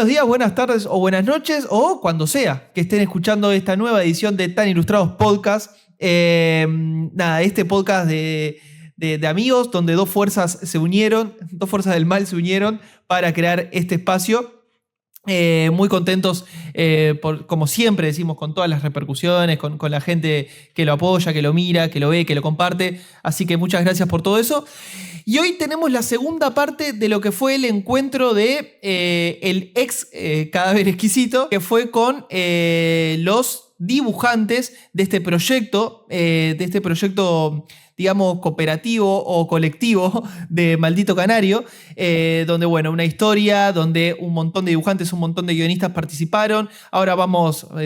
Buenos días, buenas tardes o buenas noches, o cuando sea que estén escuchando esta nueva edición de Tan Ilustrados Podcast. Este podcast de amigos donde dos fuerzas se unieron, dos fuerzas del mal se unieron para crear este espacio. Muy contentos, como siempre decimos, con todas las repercusiones, con la gente que lo apoya, que lo mira, que lo ve, que lo comparte. Así que muchas gracias por todo eso. Y hoy tenemos la segunda parte de lo que fue el encuentro de el ex Cadáver Exquisito, que fue con los dibujantes de este proyecto, digamos, cooperativo o colectivo de Maldito Canario, donde, bueno, una historia, donde un montón de dibujantes, un montón de guionistas participaron. Ahora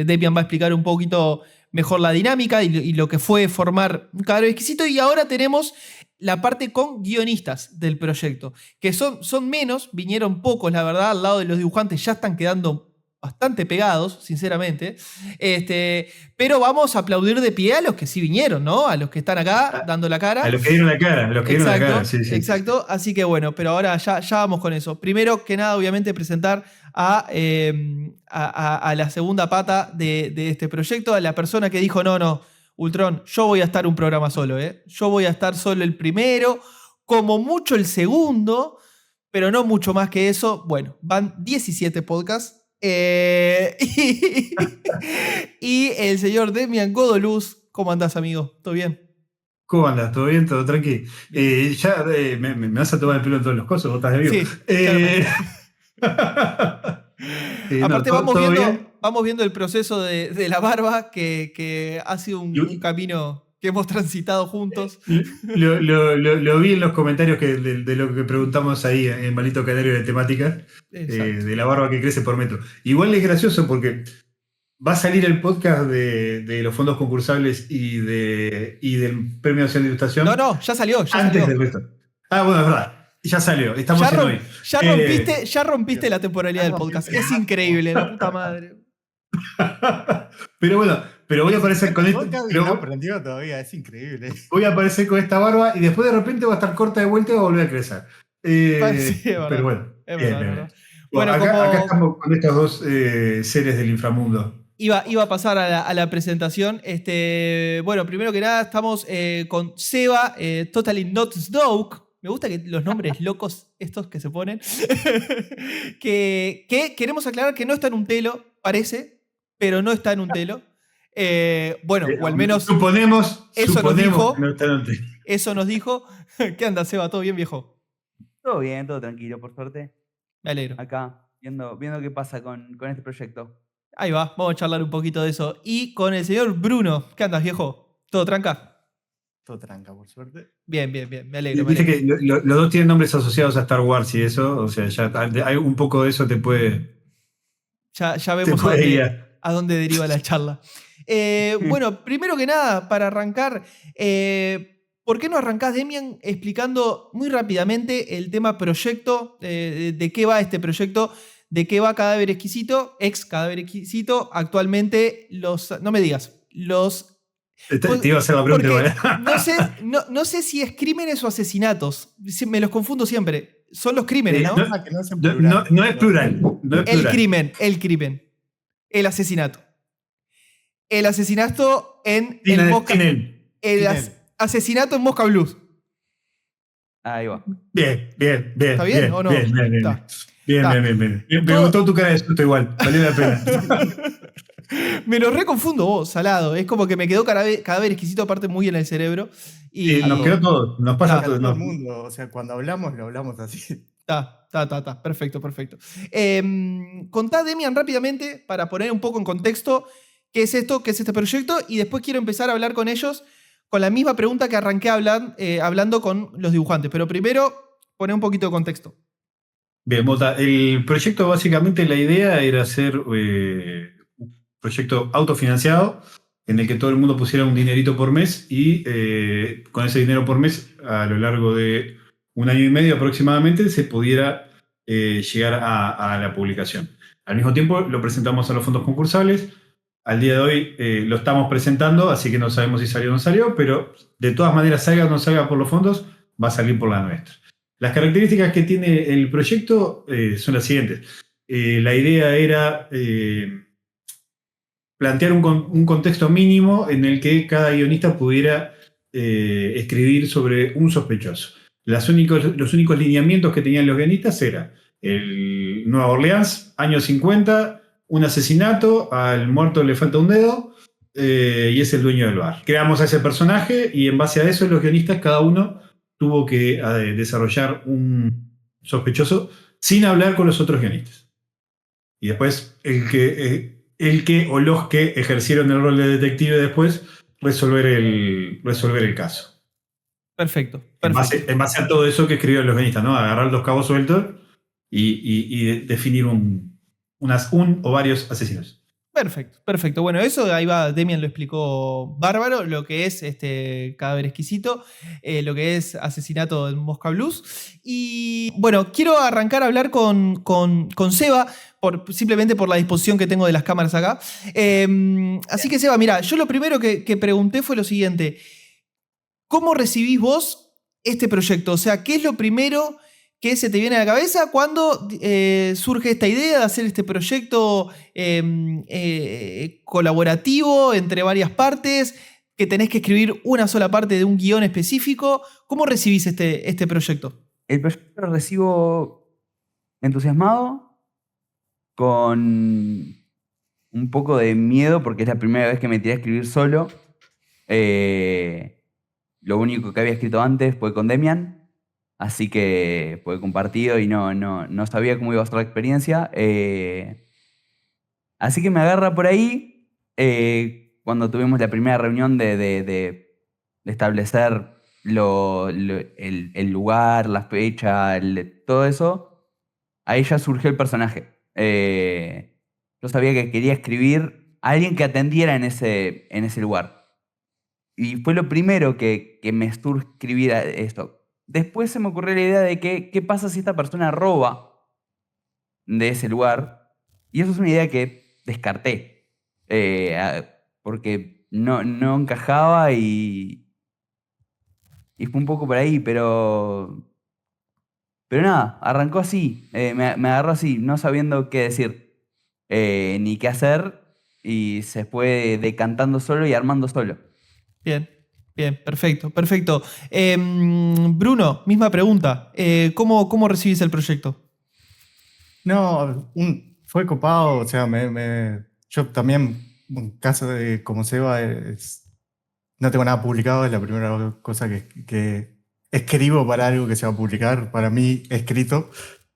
Debian va a explicar un poquito mejor la dinámica y lo que fue formar un Cadáver Exquisito, y ahora tenemos la parte con guionistas del proyecto, que son menos, vinieron pocos, la verdad, al lado de los dibujantes ya están quedando bastante pegados, sinceramente. Pero vamos a aplaudir de pie a los que sí vinieron, ¿no? A los que están acá dando la cara. A los que dieron la cara, a los que dieron la cara, sí. Exacto, así que bueno, pero ahora ya vamos con eso. Primero que nada, obviamente, presentar a la segunda pata de este proyecto, a la persona que dijo, no, Ultron, yo voy a estar un programa solo, ¿eh? Yo voy a estar solo el primero, como mucho el segundo, pero no mucho más que eso. Bueno, van 17 podcasts. Y el señor Demian Godoluz, ¿cómo andás, amigo? ¿Todo bien? ¿Cómo andas? ¿Todo bien? ¿Todo tranqui? Me vas a tomar el pelo en todos los cosas, vos estás de vivo. Sí, aparte vamos viendo el proceso de la barba, que ha sido un camino que hemos transitado juntos. Lo vi en los comentarios de lo que preguntamos ahí en Maldito Canario de temáticas, de la barba que crece por metro. Igual es gracioso porque va a salir el podcast de los fondos concursables y del Premio Nacional de Ilustración. No, ya salió. Antes del resto. Ah, bueno, es verdad. Ya salió, estamos en hoy. Ya rompiste la temporalidad del podcast. Es increíble, la puta madre. Pero bueno, voy a aparecer con esto. No aprendió todavía, es increíble. Voy a aparecer con esta barba y después de repente va a estar corta de vuelta y va a volver a crecer. Sí, pero bueno, es verdad. Bueno, acá estamos con estos dos seres del inframundo. Iba a pasar a la presentación. Bueno, primero que nada, estamos con Seba, Totally Not Snoke. Me gusta que los nombres locos estos que se ponen. que queremos aclarar que no está en un telo, parece, pero no está en un telo. Bueno, o al menos suponemos nos dijo. Que no está en un telo. Eso nos dijo. ¿Qué anda, Seba? ¿Todo bien, viejo? Todo bien, todo tranquilo, por suerte. Me alegro. Acá, viendo qué pasa con este proyecto. Ahí va, vamos a charlar un poquito de eso. Y con el señor Bruno. ¿Qué andas, viejo? ¿Todo tranca? Todo tranca, por suerte. Bien, me alegro. Viste que los dos tienen nombres asociados a Star Wars y eso, o sea, ya hay un poco de eso te puede... Ya vemos a dónde deriva la charla. Bueno, primero que nada, para arrancar, ¿por qué no arrancás, Demian, explicando muy rápidamente el tema proyecto, de qué va este proyecto, de qué va Cadáver Exquisito, ex Cadáver Exquisito, actualmente no me digas, Te iba a hacer la pregunta. No sé si es crímenes o asesinatos. Me los confundo siempre. Son los crímenes, ¿no? No es plural. El crimen. El asesinato. El asesinato en el Mosca. Asesinato en Mosca Blues. Ahí va. Bien. ¿Está bien o no? Bien. Me gustó tu cara de susto igual. Valió la pena. Me lo reconfundo vos, salado. Es como que me quedó Cadáver Exquisito aparte muy en el cerebro. Y nos quedó todo. Nos pasa a todo el mundo. O sea, cuando hablamos, lo hablamos así. Está. Perfecto. Contá, Demian, rápidamente, para poner un poco en contexto, qué es esto, qué es este proyecto, y después quiero empezar a hablar con ellos con la misma pregunta que arranqué hablando con los dibujantes. Pero primero, poner un poquito de contexto. Bien, Mota. El proyecto, básicamente, la idea era hacer... proyecto autofinanciado en el que todo el mundo pusiera un dinerito por mes y con ese dinero por mes, a lo largo de un año y medio aproximadamente, se pudiera llegar a la publicación. Al mismo tiempo lo presentamos a los fondos concursables. Al día de hoy lo estamos presentando, así que no sabemos si salió o no salió, pero de todas maneras, salga o no salga por los fondos, va a salir por la nuestra. Las características que tiene el proyecto son las siguientes. La idea era plantear un contexto mínimo en el que cada guionista pudiera escribir sobre un sospechoso. Los únicos lineamientos que tenían los guionistas era el Nueva Orleans, años 50, un asesinato, al muerto le falta un dedo y es el dueño del bar. Creamos a ese personaje y en base a eso los guionistas, cada uno tuvo que desarrollar un sospechoso sin hablar con los otros guionistas. Y después el que o los que ejercieron el rol de detective después resolver el caso. Perfecto. En base a todo eso que escribieron los guionistas, ¿no? Agarrar los cabos sueltos y definir un o varios asesinos. Perfecto. Bueno, eso ahí va, Demian lo explicó bárbaro, lo que es Cadáver Exquisito, lo que es Asesinato en Mosca Blues. Y bueno, quiero arrancar a hablar con Seba, simplemente por la disposición que tengo de las cámaras acá. Así que Seba, mira, yo lo primero que pregunté fue lo siguiente. ¿Cómo recibís vos este proyecto? O sea, ¿qué es lo primero que se te viene a la cabeza cuando surge esta idea de hacer este proyecto colaborativo entre varias partes, que tenés que escribir una sola parte de un guión específico? ¿Cómo recibís este proyecto? El proyecto lo recibo entusiasmado, con un poco de miedo, porque es la primera vez que me tiré a escribir solo. Lo único que había escrito antes fue con Demian, así que fue compartido y no sabía cómo iba a ser la experiencia. Así que me agarra por ahí cuando tuvimos la primera reunión de establecer el lugar, la fecha, todo eso. Ahí ya surgió el personaje. Yo sabía que quería escribir a alguien que atendiera en ese lugar. Y fue lo primero que me surgió escribir esto. Después se me ocurrió la idea de qué pasa si esta persona roba de ese lugar. Y eso es una idea que descarté. Porque no encajaba y fue un poco por ahí, pero nada, arrancó así. Me agarró así, no sabiendo qué decir ni qué hacer. Y se fue decantando solo y armando solo. Bien, perfecto. Bruno, misma pregunta. ¿Cómo recibís el proyecto? No, fue copado, o sea, yo también, en caso de como Seba, no tengo nada publicado, es la primera cosa que escribo para algo que se va a publicar, para mí escrito,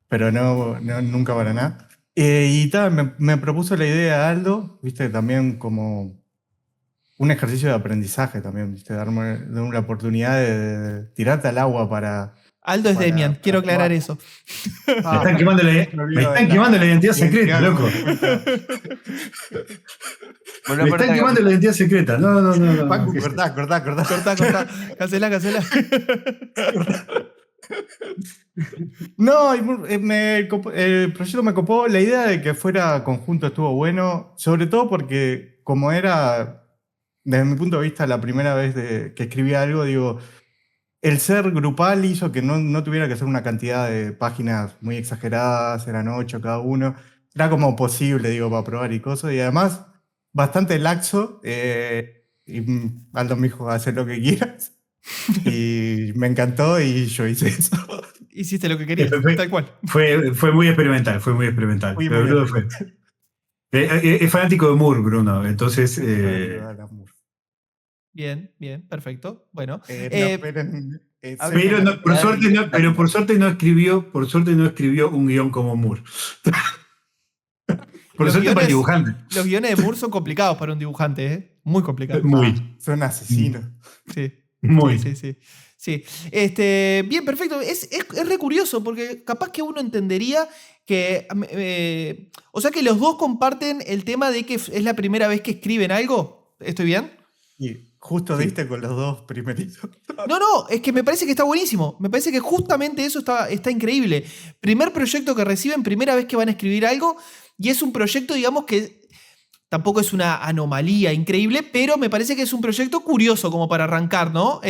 pero nunca para nada. Y tal, me propuso la idea Aldo, viste, también como un ejercicio de aprendizaje también, ¿viste? Darme la oportunidad de tirarte al agua para... Aldo es Demian, quiero aclarar eso. Me están quemando la identidad secreta, loco. Me están quemando la identidad secreta. No. Paco, cortá. Cortá. Cancelá. No, el proyecto me copó. La idea de que fuera conjunto estuvo bueno, sobre todo porque como era, desde mi punto de vista, la primera vez que escribí algo, digo, el ser grupal hizo que no tuviera que ser una cantidad de páginas muy exageradas, eran 8 cada uno. Era como posible, digo, para probar y cosas. Y además, bastante laxo. Y Aldo me dijo, haz lo que quieras. Y me encantó y yo hice eso. Hiciste lo que querías, tal cual. Fue muy experimental, Es fanático de Moore, Bruno, entonces... Bien, perfecto. Bueno. Por suerte no escribió un guión como Moore. Por suerte para el dibujante. Los guiones de Moore son complicados para un dibujante, ¿eh? Muy complicados. Son asesinos. Sí. Muy. Sí. Bien, perfecto. Es re curioso porque capaz que uno entendería que... o sea que los dos comparten el tema de que es la primera vez que escriben algo. ¿Estoy bien? Y justo diste con los dos primeritos. No, es que me parece que está buenísimo. Me parece que justamente eso está increíble. Primer proyecto que reciben, primera vez que van a escribir algo, y es un proyecto, digamos, que tampoco es una anomalía increíble, pero me parece que es un proyecto curioso como para arrancar, ¿no?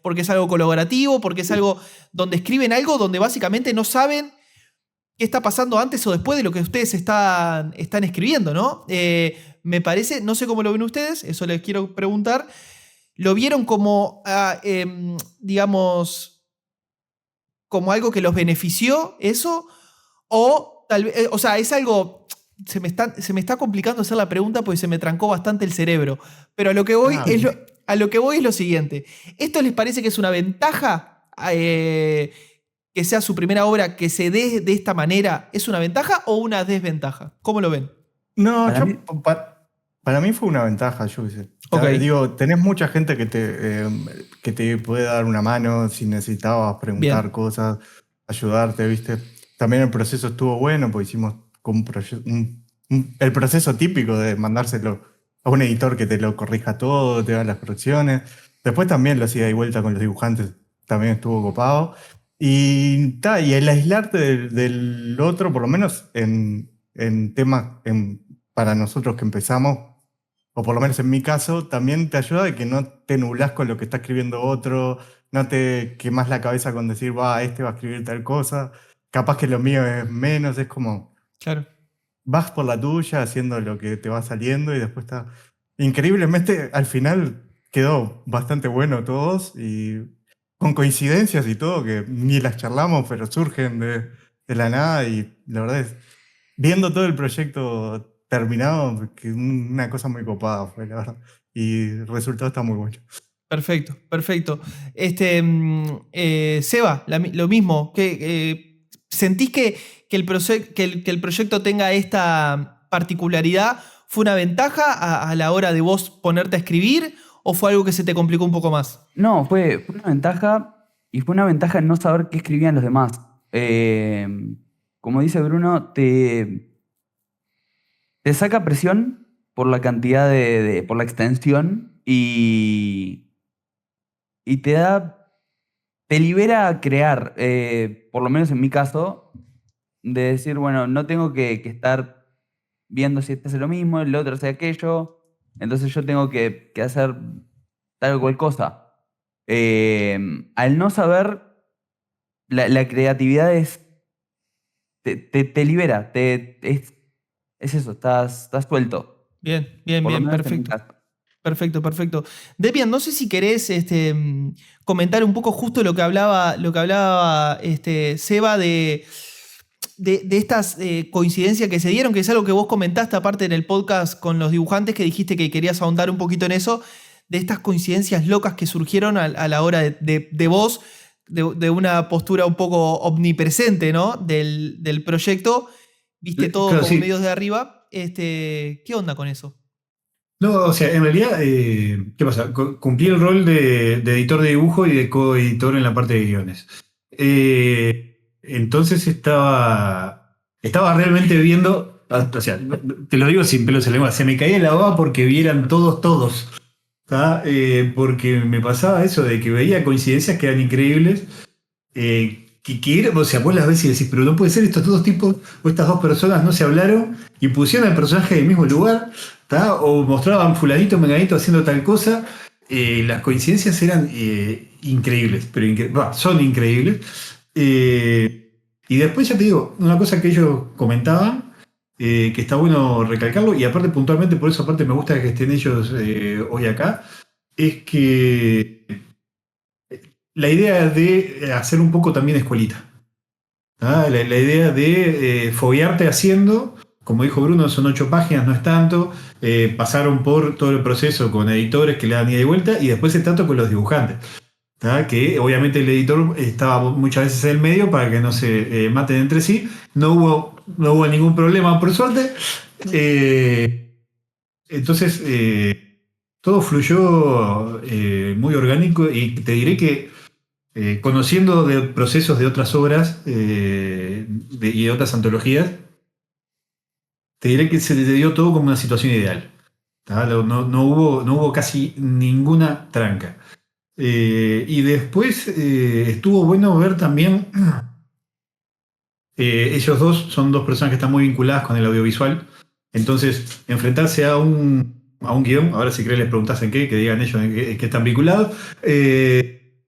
Porque es algo colaborativo, porque es algo donde escriben algo donde básicamente no saben qué está pasando antes o después de lo que ustedes están escribiendo, ¿no? Me parece, no sé cómo lo ven ustedes, eso les quiero preguntar. ¿Lo vieron como, digamos, como algo que los benefició eso? O tal vez, o sea, es algo, se me está complicando hacer la pregunta porque se me trancó bastante el cerebro. Pero a lo que voy, a lo que voy es lo siguiente. ¿Esto les parece que es una ventaja? Que sea su primera obra, que se dé de esta manera, ¿es una ventaja o una desventaja? ¿Cómo lo ven? No, Para para mí fue una ventaja, yo qué sé. Ok. Digo, tenés mucha gente que te puede dar una mano si necesitabas preguntar Bien. cosas, ayudarte, ¿viste? También el proceso estuvo bueno, porque hicimos como el proceso típico de mandárselo a un editor que te lo corrija todo, te da las correcciones. Después también lo hacía de vuelta con los dibujantes, también estuvo copado. Y el aislarte del otro, por lo menos en temas para nosotros que empezamos, o por lo menos en mi caso, también te ayuda de que no te nublás con lo que está escribiendo otro, no te quemas la cabeza con decir, este va a escribir tal cosa, capaz que lo mío es menos, es como, Claro. vas por la tuya haciendo lo que te va saliendo y después está... Increíblemente, al final quedó bastante bueno todos y con coincidencias y todo, que ni las charlamos, pero surgen de la nada y la verdad es, viendo todo el proyecto terminado, que una cosa muy copada fue, la verdad. Y el resultado está muy bueno. Perfecto, perfecto. Seba, lo mismo. ¿Sentís que el proyecto tenga esta particularidad? ¿Fue una ventaja a la hora de vos ponerte a escribir o fue algo que se te complicó un poco más? No, fue una ventaja y fue una ventaja no saber qué escribían los demás. Como dice Bruno, te saca presión por la cantidad por la extensión y te libera a crear, por lo menos en mi caso, de decir, bueno, no tengo que estar viendo si este hace lo mismo, el otro hace aquello, entonces yo tengo que hacer tal o cual cosa. Al no saber, la creatividad te libera, es eso, estás suelto, Bien, bien, por lo bien, menos en mi perfecto. caso. Perfecto, perfecto. Debian, no sé si querés comentar un poco justo lo que hablaba Seba de estas coincidencias que se dieron, que es algo que vos comentaste aparte en el podcast con los dibujantes, que dijiste que querías ahondar un poquito en eso, de estas coincidencias locas que surgieron a la hora de vos, de una postura un poco omnipresente, ¿no? del proyecto, viste todo Claro, como sí. medios de arriba. ¿Qué onda con eso? No, o sea, en realidad, ¿qué pasa? Cumplí el rol de editor de dibujo y de coeditor en la parte de guiones. Entonces estaba realmente viendo, o sea, te lo digo sin pelos en la lengua, se me caía la baba porque vieran todos. ¿Tá? Porque me pasaba eso de que veía coincidencias que eran increíbles. O sea, vos las ves y decís, pero no puede ser, estos dos tipos o estas dos personas no se hablaron y pusieron al personaje en el mismo lugar, ¿tá? O mostraban fulanito, menganito haciendo tal cosa. Las coincidencias eran increíbles, pero son increíbles. Y después ya te digo, una cosa que ellos comentaban, que está bueno recalcarlo, y aparte puntualmente por eso aparte me gusta que estén ellos hoy acá, es que la idea de hacer un poco también escuelita. ¿Ah? La idea de foguearte haciendo, como dijo Bruno, son 8 páginas, no es tanto. Pasaron por todo el proceso con editores que le dan ida y vuelta, y después es tanto con los dibujantes. ¿Ah? Que obviamente el editor estaba muchas veces en el medio para que no se maten entre sí. No hubo ningún problema, por suerte. Entonces, todo fluyó muy orgánico y te diré que conociendo de procesos de otras obras y de otras antologías, te diré que se le dio todo como una situación ideal. ¿Tá? No hubo casi ninguna tranca. Y después estuvo bueno ver también, ellos dos son dos personas que están muy vinculadas con el audiovisual, entonces enfrentarse a un guión, ahora si querés les preguntás en qué, que digan ellos en qué están vinculados, que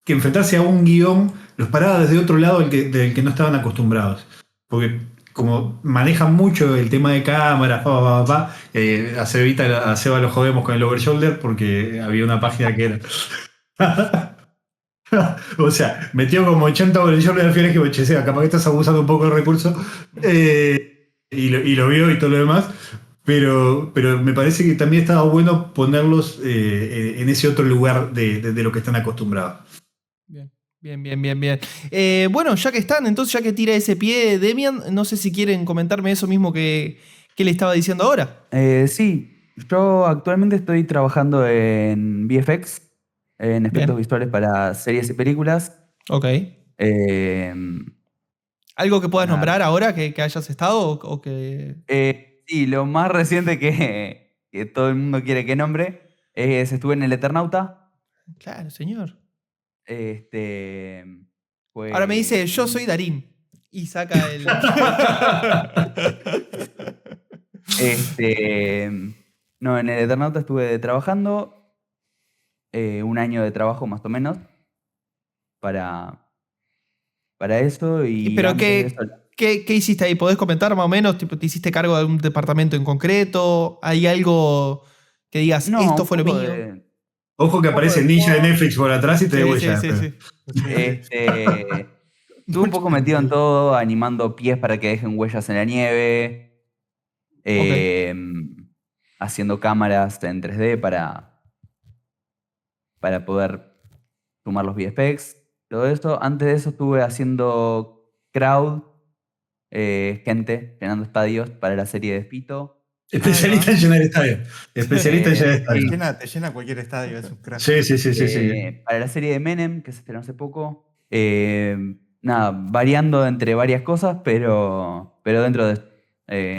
enfrentarse a un guión los paraba desde otro lado del que no estaban acostumbrados. Porque como manejan mucho el tema de cámaras, a Seba lo jodemos con el overshoulder porque había una página que era... O sea, metió como 80 overshoulder al final y dije, che, Seba, capaz que estás abusando un poco del recurso. Y lo vio y todo lo demás. Pero me parece que también estaba bueno ponerlos en ese otro lugar de lo que están acostumbrados. Bien. Bueno, ya que están, entonces ya que tira ese pie Demian, no sé si quieren comentarme eso mismo que le estaba diciendo ahora. Sí, yo actualmente estoy trabajando en VFX, en efectos Bien. visuales para series y películas. Ok. Eh, ¿Algo que puedas Nada. nombrar ahora que hayas estado o que... Sí, lo más reciente que todo el mundo quiere que nombre es estuve en El Eternauta. Claro, señor. Este, Ahora me dice, fue yo soy Darín. Y saca el... No, en El Eternauta estuve trabajando 1 año de trabajo más o menos para eso y Pero antes de eso... ¿qué hiciste ahí? ¿Podés comentar más o menos? Tipo, ¿te hiciste cargo de un departamento en concreto? ¿Hay algo que digas, No, esto un fue lo poco mío? de... Ojo que un poco aparece de Ninja de todo. Netflix por atrás y te Sí, devuelve. sí. Estuve un poco metido en todo, animando pies para que dejen huellas en la nieve, Ok. haciendo cámaras en 3D para poder sumar los VFX, todo eso. Antes de eso estuve haciendo crowd, gente llenando estadios para la serie de Fito. Especialista en llenar estadios. Especialista en llenar Te estadios. llena cualquier estadio, es un crack. Sí. Para la serie de Menem, que se estrenó hace poco. Nada, variando entre varias cosas, pero dentro del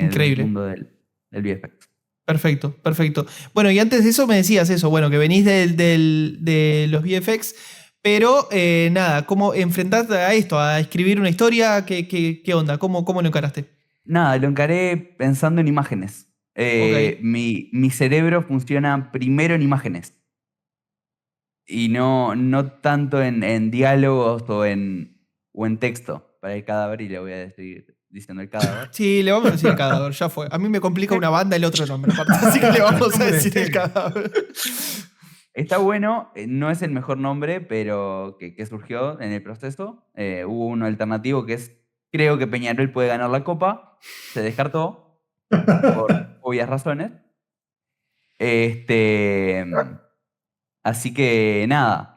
Increíble. mundo del VFX. Perfecto. Bueno, y antes de eso me decías eso, bueno, que venís de los VFX, pero nada, ¿cómo enfrentaste a esto, a escribir una historia? ¿Qué onda? ¿Cómo lo encaraste? Nada, lo encaré pensando en imágenes. Ok. Mi cerebro funciona primero en imágenes y no tanto en diálogos o en texto. Para el cadáver, y le voy a seguir diciendo el cadáver. Sí, le vamos a decir el cadáver, ya fue. A mí me complica una banda el otro nombre, aparte, así que le vamos a decir el cadáver. Está bueno, no es el mejor nombre, pero que surgió en el proceso. Hubo uno alternativo que es, creo que Peñarol puede ganar la Copa. Se descartó por obvias razones. Este, Así que nada.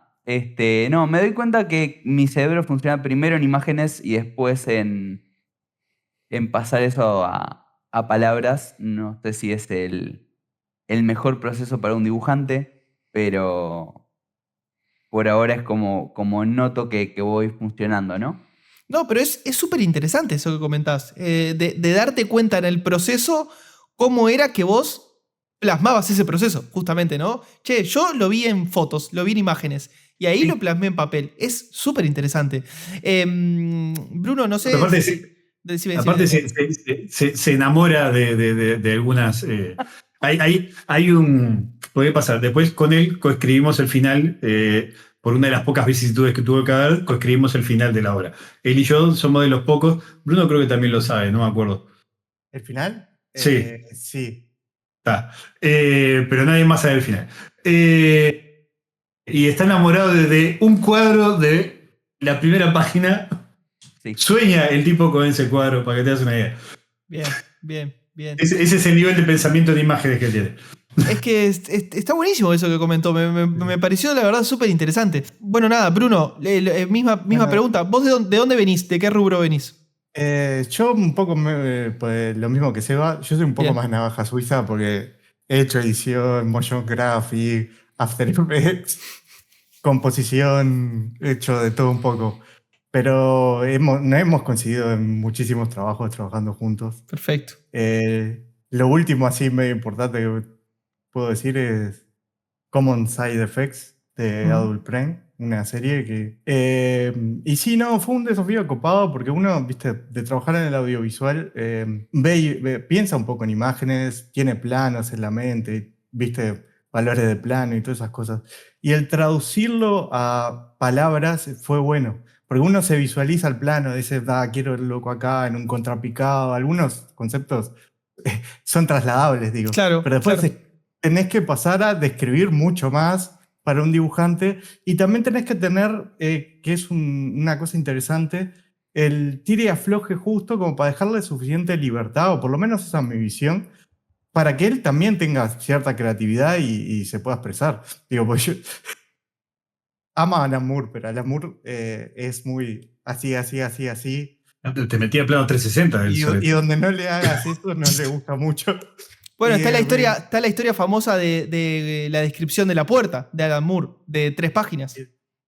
No, me doy cuenta que mi cerebro funciona primero en imágenes y después en pasar eso a palabras. No sé si es el mejor proceso para un dibujante, pero por ahora es como noto que voy funcionando, ¿no? No, pero es súper interesante eso que comentás, de darte cuenta en el proceso cómo era que vos plasmabas ese proceso, justamente, ¿no? Che, yo lo vi en fotos, lo vi en imágenes, y ahí Sí. lo plasmé en papel. Es súper interesante. Bruno, no sé Aparte, si... Decime. Aparte se enamora de algunas... hay un... Puede pasar. Después con él coescribimos el final, por una de las pocas vicisitudes que tuvo que haber, coescribimos el final de la obra. Él y yo somos de los pocos. Bruno creo que también lo sabe, no me acuerdo. ¿El final? Sí, Sí. está. Pero nadie más sabe el final. Y está enamorado de un cuadro de la primera página. Sí. Sueña el tipo con ese cuadro, para que te hagas una idea. Bien. Ese es el nivel de pensamiento en imágenes que tiene. Es que está buenísimo eso que comentó, me pareció la verdad súper interesante. Bueno, nada, Bruno, misma Bueno, pregunta. ¿Vos de dónde venís? ¿De qué rubro venís? yo un poco pues, lo mismo que Seba, yo soy un poco Bien. más navaja suiza porque he hecho edición, motion graphic, After Effects, composición, he hecho de todo un poco. Pero no hemos coincidido en muchísimos trabajos trabajando juntos. Perfecto. Lo último así medio importante que puedo decir es Common Side Effects de Adult Brain, una serie que... y sí, no, fue un desafío copado porque uno, viste, de trabajar en el audiovisual, piensa un poco en imágenes, tiene planos en la mente, viste, valores de plano y todas esas cosas. Y el traducirlo a palabras fue bueno, Porque uno se visualiza el plano, dice, quiero el loco acá en un contrapicado. Algunos conceptos son trasladables, digo. Claro, Pero después claro. tenés que pasar a describir mucho más para un dibujante. Y también tenés que tener, que es una cosa interesante, el tire y afloje justo como para dejarle suficiente libertad, o por lo menos esa es mi visión, para que él también tenga cierta creatividad y se pueda expresar. Digo, pues yo amo a Alan Moore, pero Alan Moore es muy así, así, así, así. Te metía plano 360 del Y Solet. donde no le hagas eso, no le gusta mucho. Bueno, Y, está la historia famosa de la descripción de la puerta de Alan Moore, de 3 páginas,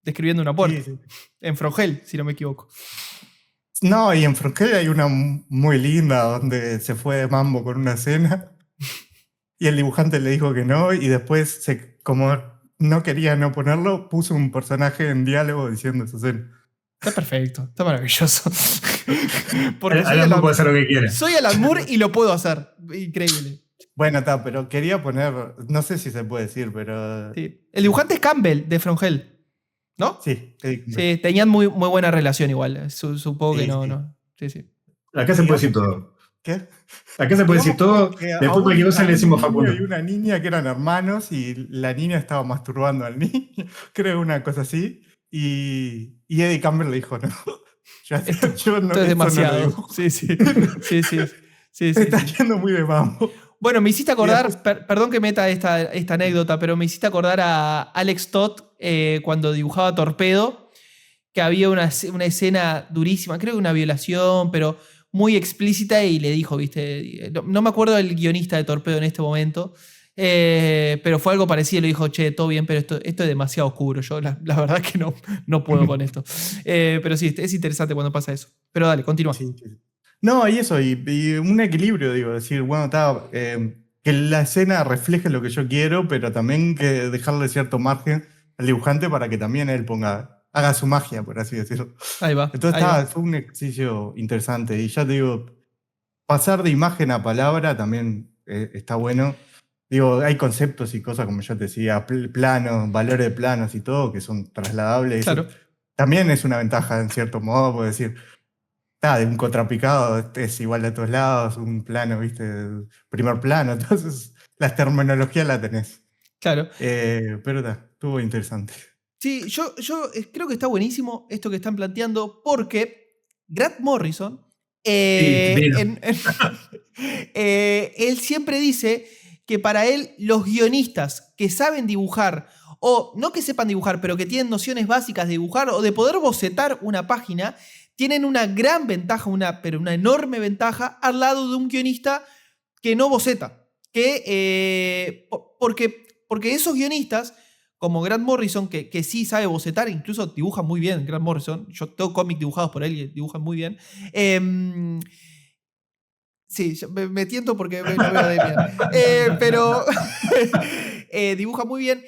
describiendo una puerta. sí. En Frogel, si no me equivoco. No, y en Frogel hay una muy linda donde se fue de mambo con una escena y el dibujante le dijo que no y después, como no quería no ponerlo, puso un personaje en diálogo diciendo esa escena. Está perfecto, está maravilloso. Porque Alan Moore puede hacer lo que quiera. soy Alan Moore y lo puedo hacer. Increíble. Bueno, pero quería poner, no sé si se puede decir, pero Sí. El dibujante es Campbell de From Hell, ¿no? sí. Sí, tenían muy, muy buena relación igual. Supongo que Sí, no, sí. no. Sí, sí. Acá se puede decir todo. ¿Qué? Acá se puede decir todo. Que a Después cualquier cosa le decimos un niño Facundo. y una niña que eran hermanos y la niña estaba masturbando al niño, creo una cosa así, y Eddie Campbell le dijo, no, yo no, Esto es esto no lo demasiado. dibujo. Sí, sí. Sí, sí. Sí, Se sí, está sí. yendo muy de mambo. Bueno, me hiciste acordar, después- perdón que meta esta anécdota, pero me hiciste acordar a Alex Todd cuando dibujaba Torpedo, que había una escena durísima, creo que una violación, pero muy explícita, y le dijo, viste, no me acuerdo del guionista de Torpedo en este momento, pero fue algo parecido, le dijo, che, todo bien, pero esto es demasiado oscuro, yo la verdad que no puedo con esto. Pero sí, es interesante cuando pasa eso. Pero dale, continúa. Sí. No, y eso, y un equilibrio, digo, decir, bueno, que la escena refleje lo que yo quiero, pero también que dejarle cierto margen al dibujante para que también él haga su magia, por así decirlo. Ahí va. Entonces ahí va. fue un ejercicio interesante. Y ya te digo, pasar de imagen a palabra también está bueno. Digo, hay conceptos y cosas, como yo te decía, planos, valores de planos y todo, que son trasladables. Eso Claro. también es una ventaja en cierto modo, puedo decir, de un contrapicado es igual de todos lados, un plano, viste, primer plano. Entonces, la terminología la tenés. Claro. Pero estuvo interesante. Sí, yo creo que está buenísimo esto que están planteando porque Grant Morrison, divino. él siempre dice que para él los guionistas que saben dibujar, o no que sepan dibujar, pero que tienen nociones básicas de dibujar o de poder bocetar una página, tienen una gran ventaja, pero una enorme ventaja al lado de un guionista que no boceta. Porque esos guionistas, como Grant Morrison, que sí sabe bocetar, incluso dibuja muy bien Grant Morrison. Yo tengo cómics dibujados por él y dibujan muy bien. Sí, me tiento porque lo veo de bien. Pero dibuja muy bien.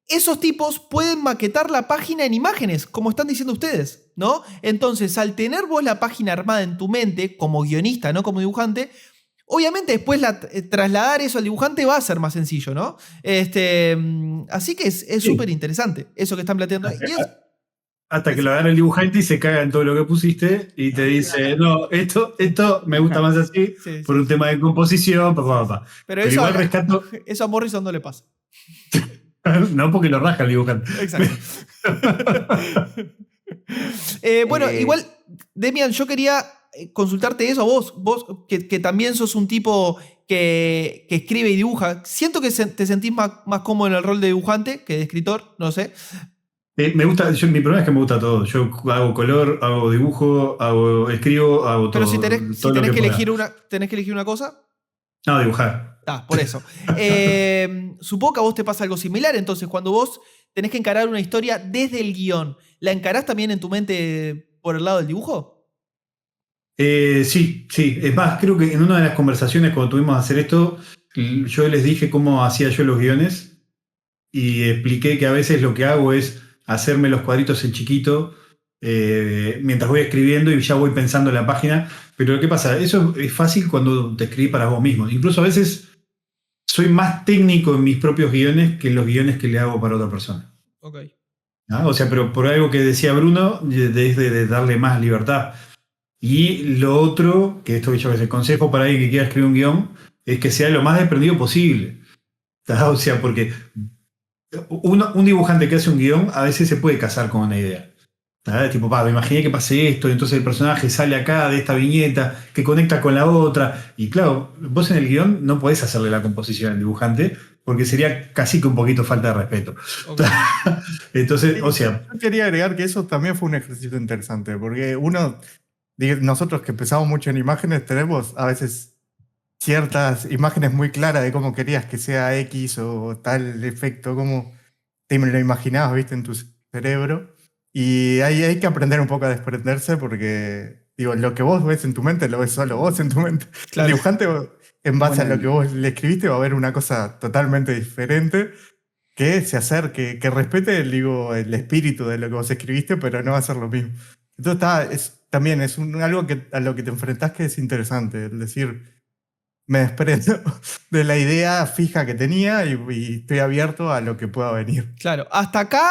Esos tipos pueden maquetar la página en imágenes, como están diciendo ustedes, ¿no? Entonces, al tener vos la página armada en tu mente, como guionista, no como dibujante, obviamente después trasladar eso al dibujante va a ser más sencillo, ¿no? Así que es súper interesante eso que están planteando. Hasta que lo agarra el dibujante y se caga en todo lo que pusiste y te dice, no, esto me gusta más así, Sí, por sí. un tema de composición, papá. Pero Pero eso, igual rescato, eso a Morrison no le pasa. no porque lo rasca el dibujante. Exacto. Bueno, igual, Demian, yo quería consultarte eso a vos. Vos que también sos un tipo que escribe y dibuja. Siento que te sentís más cómodo en el rol de dibujante que de escritor, no sé. Me gusta, mi problema es que me gusta todo. Yo hago color, hago dibujo, escribo, hago todo. Pero si tenés que pueda. elegir una cosa. No, dibujar. Por eso. Supongo que a vos te pasa algo similar. Entonces, cuando vos tenés que encarar una historia desde el guión, ¿la encarás también en tu mente por el lado del dibujo? Sí. Es más, creo que en una de las conversaciones cuando tuvimos a hacer esto, yo les dije cómo hacía yo los guiones y expliqué que a veces lo que hago es hacerme los cuadritos en chiquito mientras voy escribiendo y ya voy pensando en la página. Pero ¿qué pasa? Eso es fácil cuando te escribís para vos mismo. Incluso a veces soy más técnico en mis propios guiones que en los guiones que le hago para otra persona. Ok. ¿Ah? O sea, pero por algo que decía Bruno, de darle más libertad. Y lo otro, que esto yo que sé, consejo para alguien que quiera escribir un guión, es que sea lo más desprendido posible. ¿Tá? O sea, porque un dibujante que hace un guión a veces se puede casar con una idea. ¿Tá? Tipo, me imaginé que pase esto, y entonces el personaje sale acá de esta viñeta que conecta con la otra. Y claro, vos en el guión no podés hacerle la composición al dibujante porque sería casi que un poquito falta de respeto. Ok. Entonces, o Sí, sea, yo quería agregar que eso también fue un ejercicio interesante, porque nosotros que pensamos mucho en imágenes, tenemos a veces ciertas imágenes muy claras de cómo querías que sea X o tal efecto, como te lo imaginabas, viste, en tu cerebro. Y hay que aprender un poco a desprenderse porque, digo, lo que vos ves en tu mente lo ves solo vos en tu mente. El Claro. dibujante, en base a Bueno, lo que vos le escribiste, va a ver una cosa totalmente diferente que se acerque, que respete, digo, el espíritu de lo que vos escribiste, pero no va a ser lo mismo. Entonces también es algo a lo que te enfrentás que es interesante, el decir, me desprendo de la idea fija que tenía y estoy abierto a lo que pueda venir. Claro, hasta acá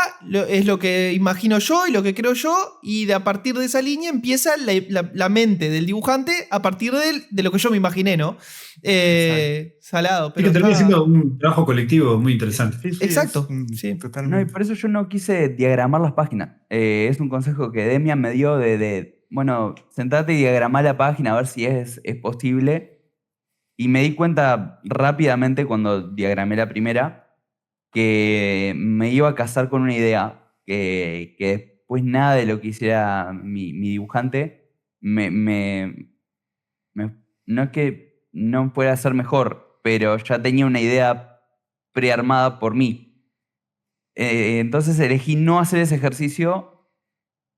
es lo que imagino yo y lo que creo yo, y a partir de esa línea empieza la mente del dibujante a partir de lo que yo me imaginé, ¿no? Salado, es pero que termina está. siendo un trabajo colectivo muy interesante. Sí, sí, Exacto, sí. no, y totalmente. por eso yo no quise diagramar las páginas. Es un consejo que Demian me dio bueno, sentate y diagramar la página a ver si es posible. Y me di cuenta rápidamente cuando diagramé la primera que me iba a casar con una idea que después nada de lo que hiciera mi dibujante no es que no pueda ser mejor, pero ya tenía una idea prearmada por mí. Entonces elegí no hacer ese ejercicio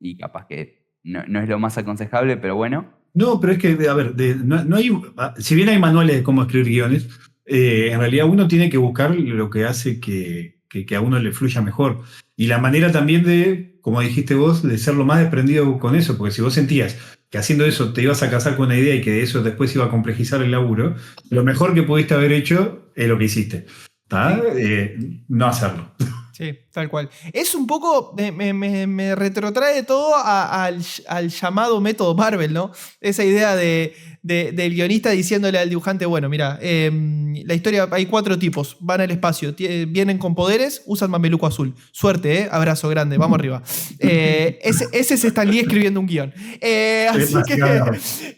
y capaz que no es lo más aconsejable, pero bueno. No, pero es que, a ver, no hay, si bien hay manuales de cómo escribir guiones, en realidad uno tiene que buscar lo que hace que a uno le fluya mejor. Y la manera también de, como dijiste vos, de ser lo más desprendido con eso, porque si vos sentías que haciendo eso te ibas a casar con una idea y que eso después iba a complejizar el laburo, lo mejor que pudiste haber hecho es lo que hiciste. ¿Tá? Sí. No hacerlo. Sí, tal cual. Es un poco, me retrotrae todo al llamado método Marvel, ¿no? Esa idea del guionista diciéndole al dibujante, bueno, mira, la historia, hay 4 tipos, van al espacio, vienen con poderes, usan mameluco azul. Suerte, ¿eh? Abrazo grande, vamos arriba. Ese es Stan Lee escribiendo un guión. Así que, Básicamente. Sí,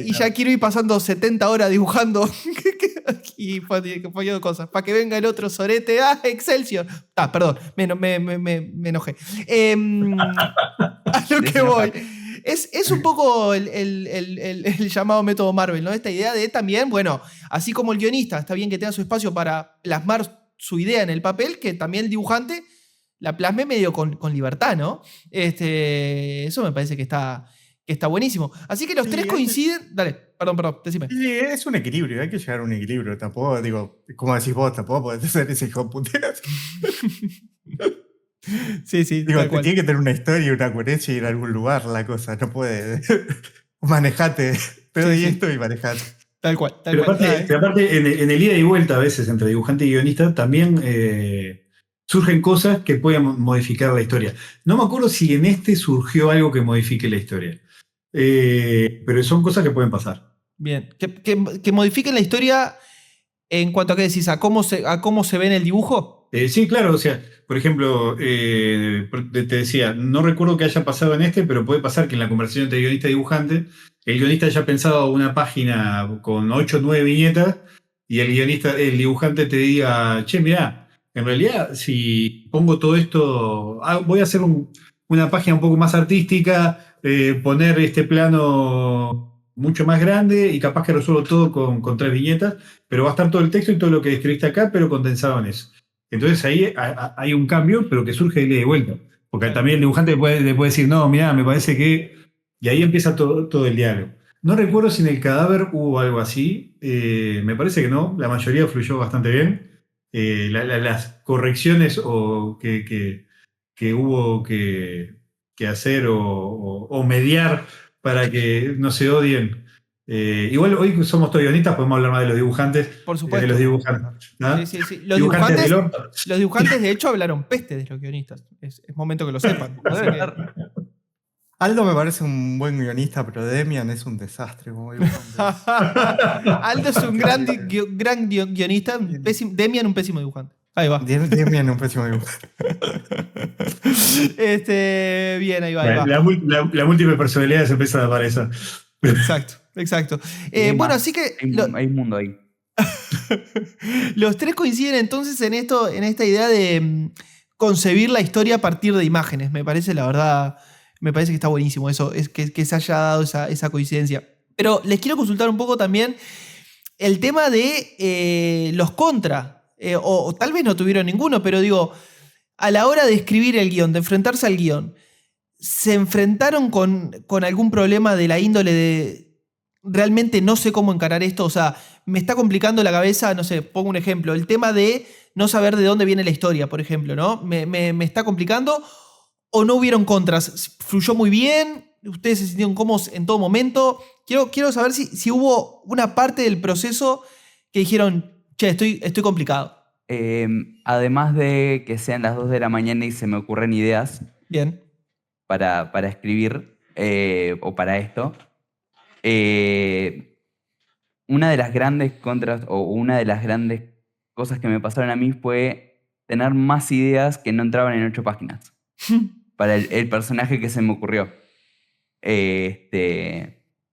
y ya quiero ir pasando 70 horas dibujando y poniendo cosas, para que venga el otro sorete, ¡ah, Excelsior! Perdón, me enojé. A lo que voy. Desenojate. Es un poco el llamado método Marvel, ¿no? Esta idea de también, bueno, así como el guionista está bien que tenga su espacio para plasmar su idea en el papel, que también el dibujante la plasme medio con libertad, ¿no? Eso me parece que está buenísimo. Así que los tres Sí, coinciden. Dale, perdón, decime. sí, es un equilibrio, hay que llegar a un equilibrio. Tampoco, digo, como decís vos, tampoco podés ser ese hijo de puteras. Sí, Digo, tal cual. tiene que tener una historia, una coherencia y ir a algún lugar la cosa. No puede. Manejate. Te Sí, doy sí. esto y manejate. Tal cual, tal Pero cual. aparte, pero aparte, en el ida y vuelta a veces entre dibujante y guionista también surgen cosas que pueden modificar la historia. No me acuerdo si en este surgió algo que modifique la historia. Pero son cosas que pueden pasar. Bien. Que modifiquen la historia en cuanto a qué decís, a cómo se ve en el dibujo. Sí, claro, o sea, por ejemplo, te decía, no recuerdo que haya pasado en este, pero puede pasar que en la conversación entre guionista y dibujante, el guionista haya pensado una página con 8 o 9 viñetas y el dibujante te diga, che, mirá, en realidad si pongo todo esto, voy a hacer una página un poco más artística, poner este plano mucho más grande y capaz que resuelvo todo con 3 viñetas, pero va a estar todo el texto y todo lo que escribiste acá, pero condensado en eso. Entonces ahí hay un cambio, pero que surge de ida y vuelta. Porque Claro. también el dibujante le puede decir, no, mira, me parece que. Y ahí empieza todo el diálogo. No recuerdo si en el cadáver hubo algo así. Me parece que no. La mayoría fluyó bastante bien. Las correcciones que hubo que hacer o mediar para que no se odien Igual hoy somos todos guionistas, podemos hablar más de los dibujantes. Por supuesto. De los dibujantes. ¿no? Sí. Dibujantes del orto. Los dibujantes, de hecho, hablaron peste de los guionistas. Es momento que lo sepan. Así que- Aldo me parece un buen guionista, pero Demian es un desastre como dibujante. Aldo es un gran guionista, Demian un pésimo dibujante. Ahí va. Demian es un pésimo dibujante. Bien, ahí va. La múltiple personalidad se empieza a aparecer. Exacto. Y hay Bueno, más. así que Hay un mundo ahí. los tres coinciden entonces en esta idea de concebir la historia a partir de imágenes. Me parece, la verdad, me parece que está buenísimo eso, es que se haya dado esa coincidencia. Pero les quiero consultar un poco también el tema de los contra, o tal vez no tuvieron ninguno, pero digo, a la hora de escribir el guión, de enfrentarse al guión, ¿se enfrentaron con algún problema de la índole de realmente no sé cómo encarar esto? O sea, me está complicando la cabeza, no sé, pongo un ejemplo, el tema de no saber de dónde viene la historia, por ejemplo, ¿no? ¿Me está complicando? ¿O no hubieron contras? ¿Fluyó muy bien? ¿Ustedes se sintieron cómodos en todo momento? Quiero saber si hubo una parte del proceso que dijeron, che, estoy complicado. Además de que sean las 2 de la mañana y se me ocurren ideas Bien. para escribir o para esto, una de las grandes contras o una de las grandes cosas que me pasaron a mí fue tener más ideas que no entraban en 8 páginas para el personaje que se me ocurrió.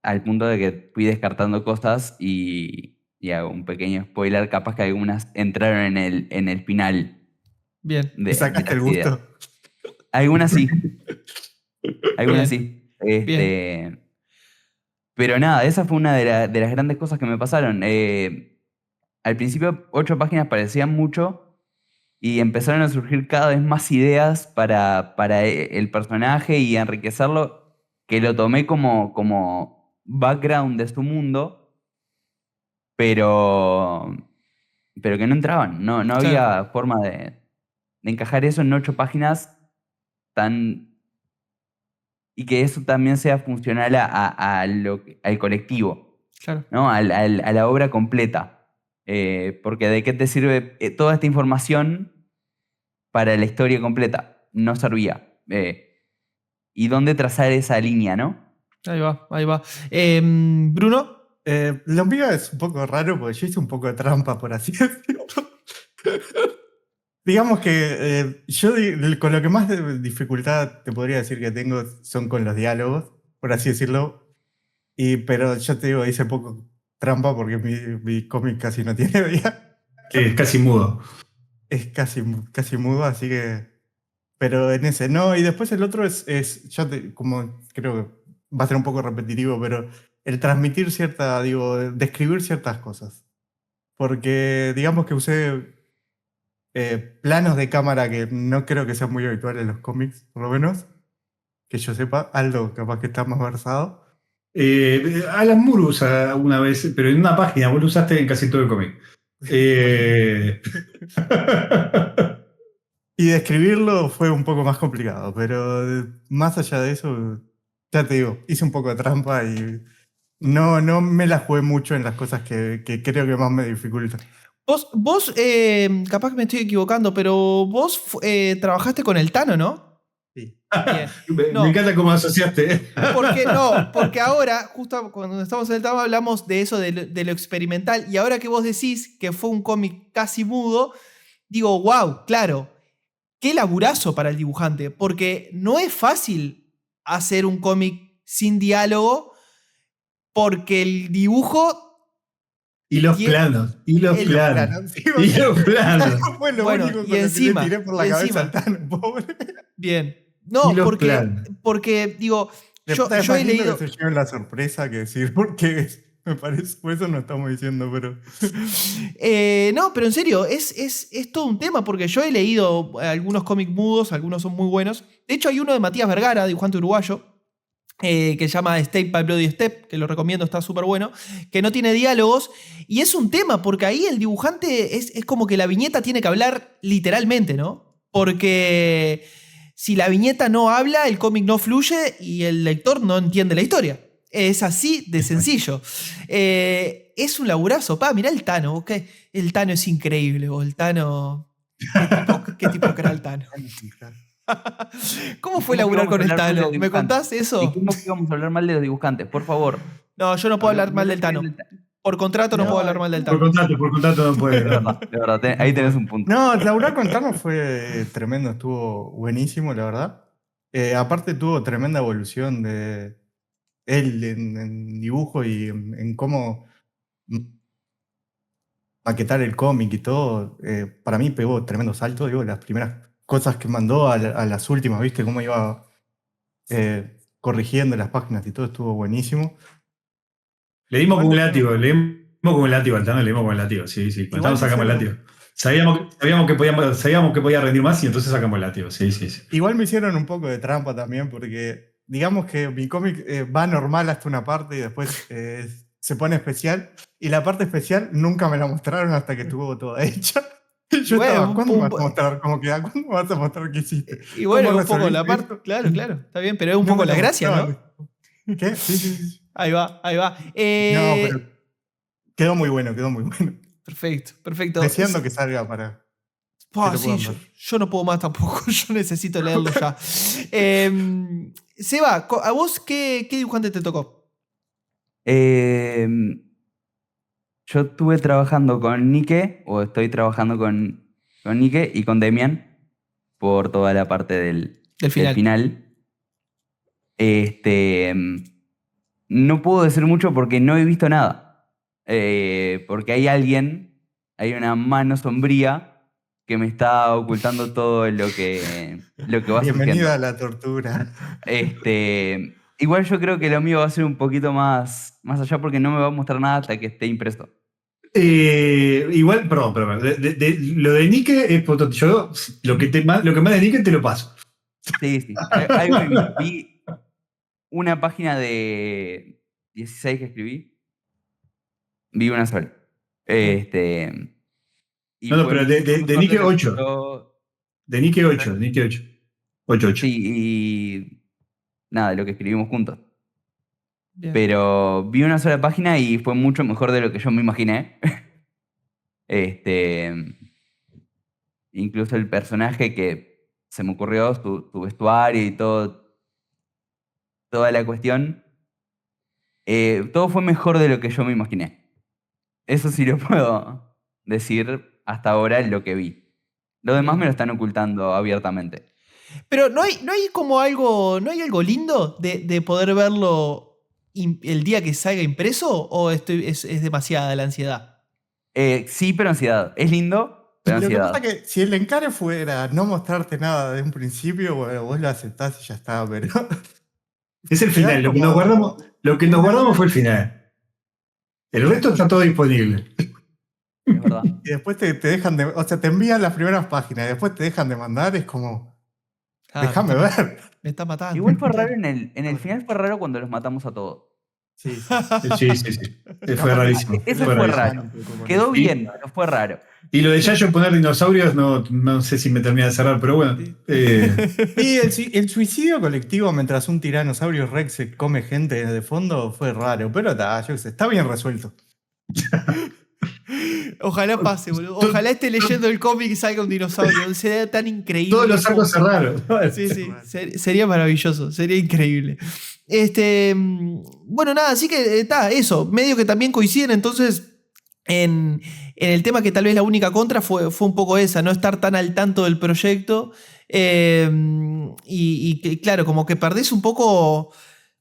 Al punto de que fui descartando cosas y hago un pequeño spoiler, capaz que algunas entraron en el final. Bien. ¿Y sacaste el gusto? Algunas sí. Algunas Bien. sí. Bien. Pero nada, esa fue una de las grandes cosas que me pasaron. Al principio 8 páginas parecían mucho y empezaron a surgir cada vez más ideas para el personaje y enriquecerlo, que lo tomé como background de su mundo, pero que no entraban. No había forma de encajar eso en 8 páginas y que eso también sea funcional al colectivo, Claro. ¿no? A la obra completa. Porque ¿de qué te sirve toda esta información para la historia completa? No servía. ¿Y dónde trazar esa línea, no? Ahí va. Bruno. Lo mío es un poco raro porque yo hice un poco de trampa, por así decirlo. Digamos que yo con lo que más dificultad te podría decir que tengo son con los diálogos, por así decirlo. Pero yo te digo, hice poco trampa porque mi cómic casi no tiene diálogo. Es casi mudo. Es casi mudo, así que... Pero en ese no, y después el otro es como creo que va a ser un poco repetitivo, pero el transmitir describir ciertas cosas. Porque digamos que usé planos de cámara que no creo que sean muy habituales en los cómics, por lo menos, que yo sepa. Aldo capaz que está más versado. Alan Moore usa una vez, pero en una página, vos lo usaste en casi todo el cómic. Y describirlo fue un poco más complicado, pero más allá de eso, ya te digo, hice un poco de trampa y no me la jugué mucho en las cosas que creo que más me dificultan. Vos capaz que me estoy equivocando, pero vos trabajaste con el Tano, ¿no? Sí. Bien. Me encanta cómo asociaste. Porque ahora, justo cuando estamos en el Tano, hablamos de eso, de lo experimental, y ahora que vos decís que fue un cómic casi mudo, digo, wow, claro, qué laburazo para el dibujante, porque no es fácil hacer un cómic sin diálogo, porque el dibujo... Y los planos. Fue lo Bueno, único y con encima, lo que le tiré por la cabeza al Tano, pobre. Bien. No, porque digo, yo he leído... que se lleven la sorpresa que decir, porque me parece, por eso no estamos diciendo, pero... no, pero en serio, es todo un tema, porque yo he leído algunos cómics mudos, algunos son muy buenos. De hecho, hay uno de Matías Vergara, dibujante uruguayo, que se llama Step by Bloody Step, que lo recomiendo, está súper bueno, que no tiene diálogos, y es un tema, porque ahí el dibujante es como que la viñeta tiene que hablar literalmente, ¿no? Porque si la viñeta no habla, el cómic no fluye y el lector no entiende la historia. Es así de sencillo. Es un laburazo. Mirá el Tano. ¿Okay? El Tano es increíble. O el Tano... ¿Qué tipo que era el Tano? ¿Cómo fue laburar con el Tano? ¿Me contás eso? Dijimos que íbamos a hablar mal de los dibujantes, por favor. No, yo no puedo hablar mal del Tano. Por contrato no puedo hablar mal del Tano. Por contrato no puede. De verdad, ahí tenés un punto. No, laburar con Tano fue tremendo, estuvo buenísimo, la verdad. Aparte tuvo tremenda evolución de él en dibujo y en cómo maquetar el cómic y todo. Para mí pegó tremendo salto, digo, las primeras cosas que mandó a las últimas, ¿viste? Cómo iba corrigiendo las páginas y todo, estuvo buenísimo. Le dimos con un látigo al Tano, le dimos con el látigo, sí. Cuando Tano sacamos el látigo. Sabíamos que podía rendir más y entonces sacamos el látigo, sí. Igual me hicieron un poco de trampa también porque digamos que mi cómic va normal hasta una parte y después se pone especial. Y la parte especial nunca me la mostraron hasta que estuvo toda hecha. Yo estaba, ¿cuándo me vas a mostrar cómo queda? ¿Cuándo me vas a mostrar qué hiciste? Y bueno, un poco la parte... Claro, está bien, pero es un poco la gracia, ¿no? ¿Qué? Sí. Ahí va. No, pero quedó muy bueno. Perfecto. Deseando que salga para... Sí, yo no puedo más tampoco, yo necesito leerlo ya. Seba, ¿a vos qué dibujante te tocó? Yo estuve trabajando con Nike, o estoy trabajando con Nike y con Demian por toda la parte del final. No puedo decir mucho porque no he visto nada. Porque hay una mano sombría que me está ocultando todo lo que va surgiendo. Bienvenida a la tortura. Igual yo creo que lo mío va a ser un poquito más allá porque no me va a mostrar nada hasta que esté impreso. Igual, perdón. Lo de Nike es potente. Yo lo que más de Nike te lo paso. Sí. Vi una página de 16 que escribí. Vi una sola. Pero de Nike 8. De Nike 8. 8. Sí, y nada, lo que escribimos juntos. Bien. Pero vi una sola página y fue mucho mejor de lo que yo me imaginé. Incluso el personaje que se me ocurrió, su vestuario y toda la cuestión, todo fue mejor de lo que yo me imaginé. Eso sí lo puedo decir hasta ahora lo que vi. Lo demás me lo están ocultando abiertamente. Pero no hay como algo, ¿no hay algo lindo de poder verlo el día que salga impreso? ¿O es demasiada la ansiedad? Sí, pero ansiedad. Es lindo, pero Lo que ansiedad. pasa es que si el encare fuera no mostrarte nada de un principio, bueno, vos lo aceptás y ya está, pero... Es el final, lo que nos guardamos fue el final. El resto está todo disponible. Es verdad. Y después te dejan de... O sea, te envían las primeras páginas y después te dejan de mandar, es como... Déjame ver. Me está matando. Igual fue raro en el final, fue raro cuando los matamos a todos. Sí. Sí. Fue rarísimo. Eso fue raro. Quedó bien, pero fue raro. Y lo de Yayo poner dinosaurios, no sé si me termina de cerrar, pero bueno. Y el suicidio colectivo mientras un tiranosaurio Rex se come gente de fondo fue raro, pero yo qué sé, está bien resuelto. Ojalá pase, boludo. Ojalá esté leyendo el cómic y salga un dinosaurio. Sería tan increíble. Todos los arcos cerraron. Sí. Sería maravilloso. Sería increíble. Bueno, nada, así que está, eso. Medio que también coinciden entonces en el tema que tal vez la única contra fue un poco esa, no estar tan al tanto del proyecto. Y claro, como que perdés un poco.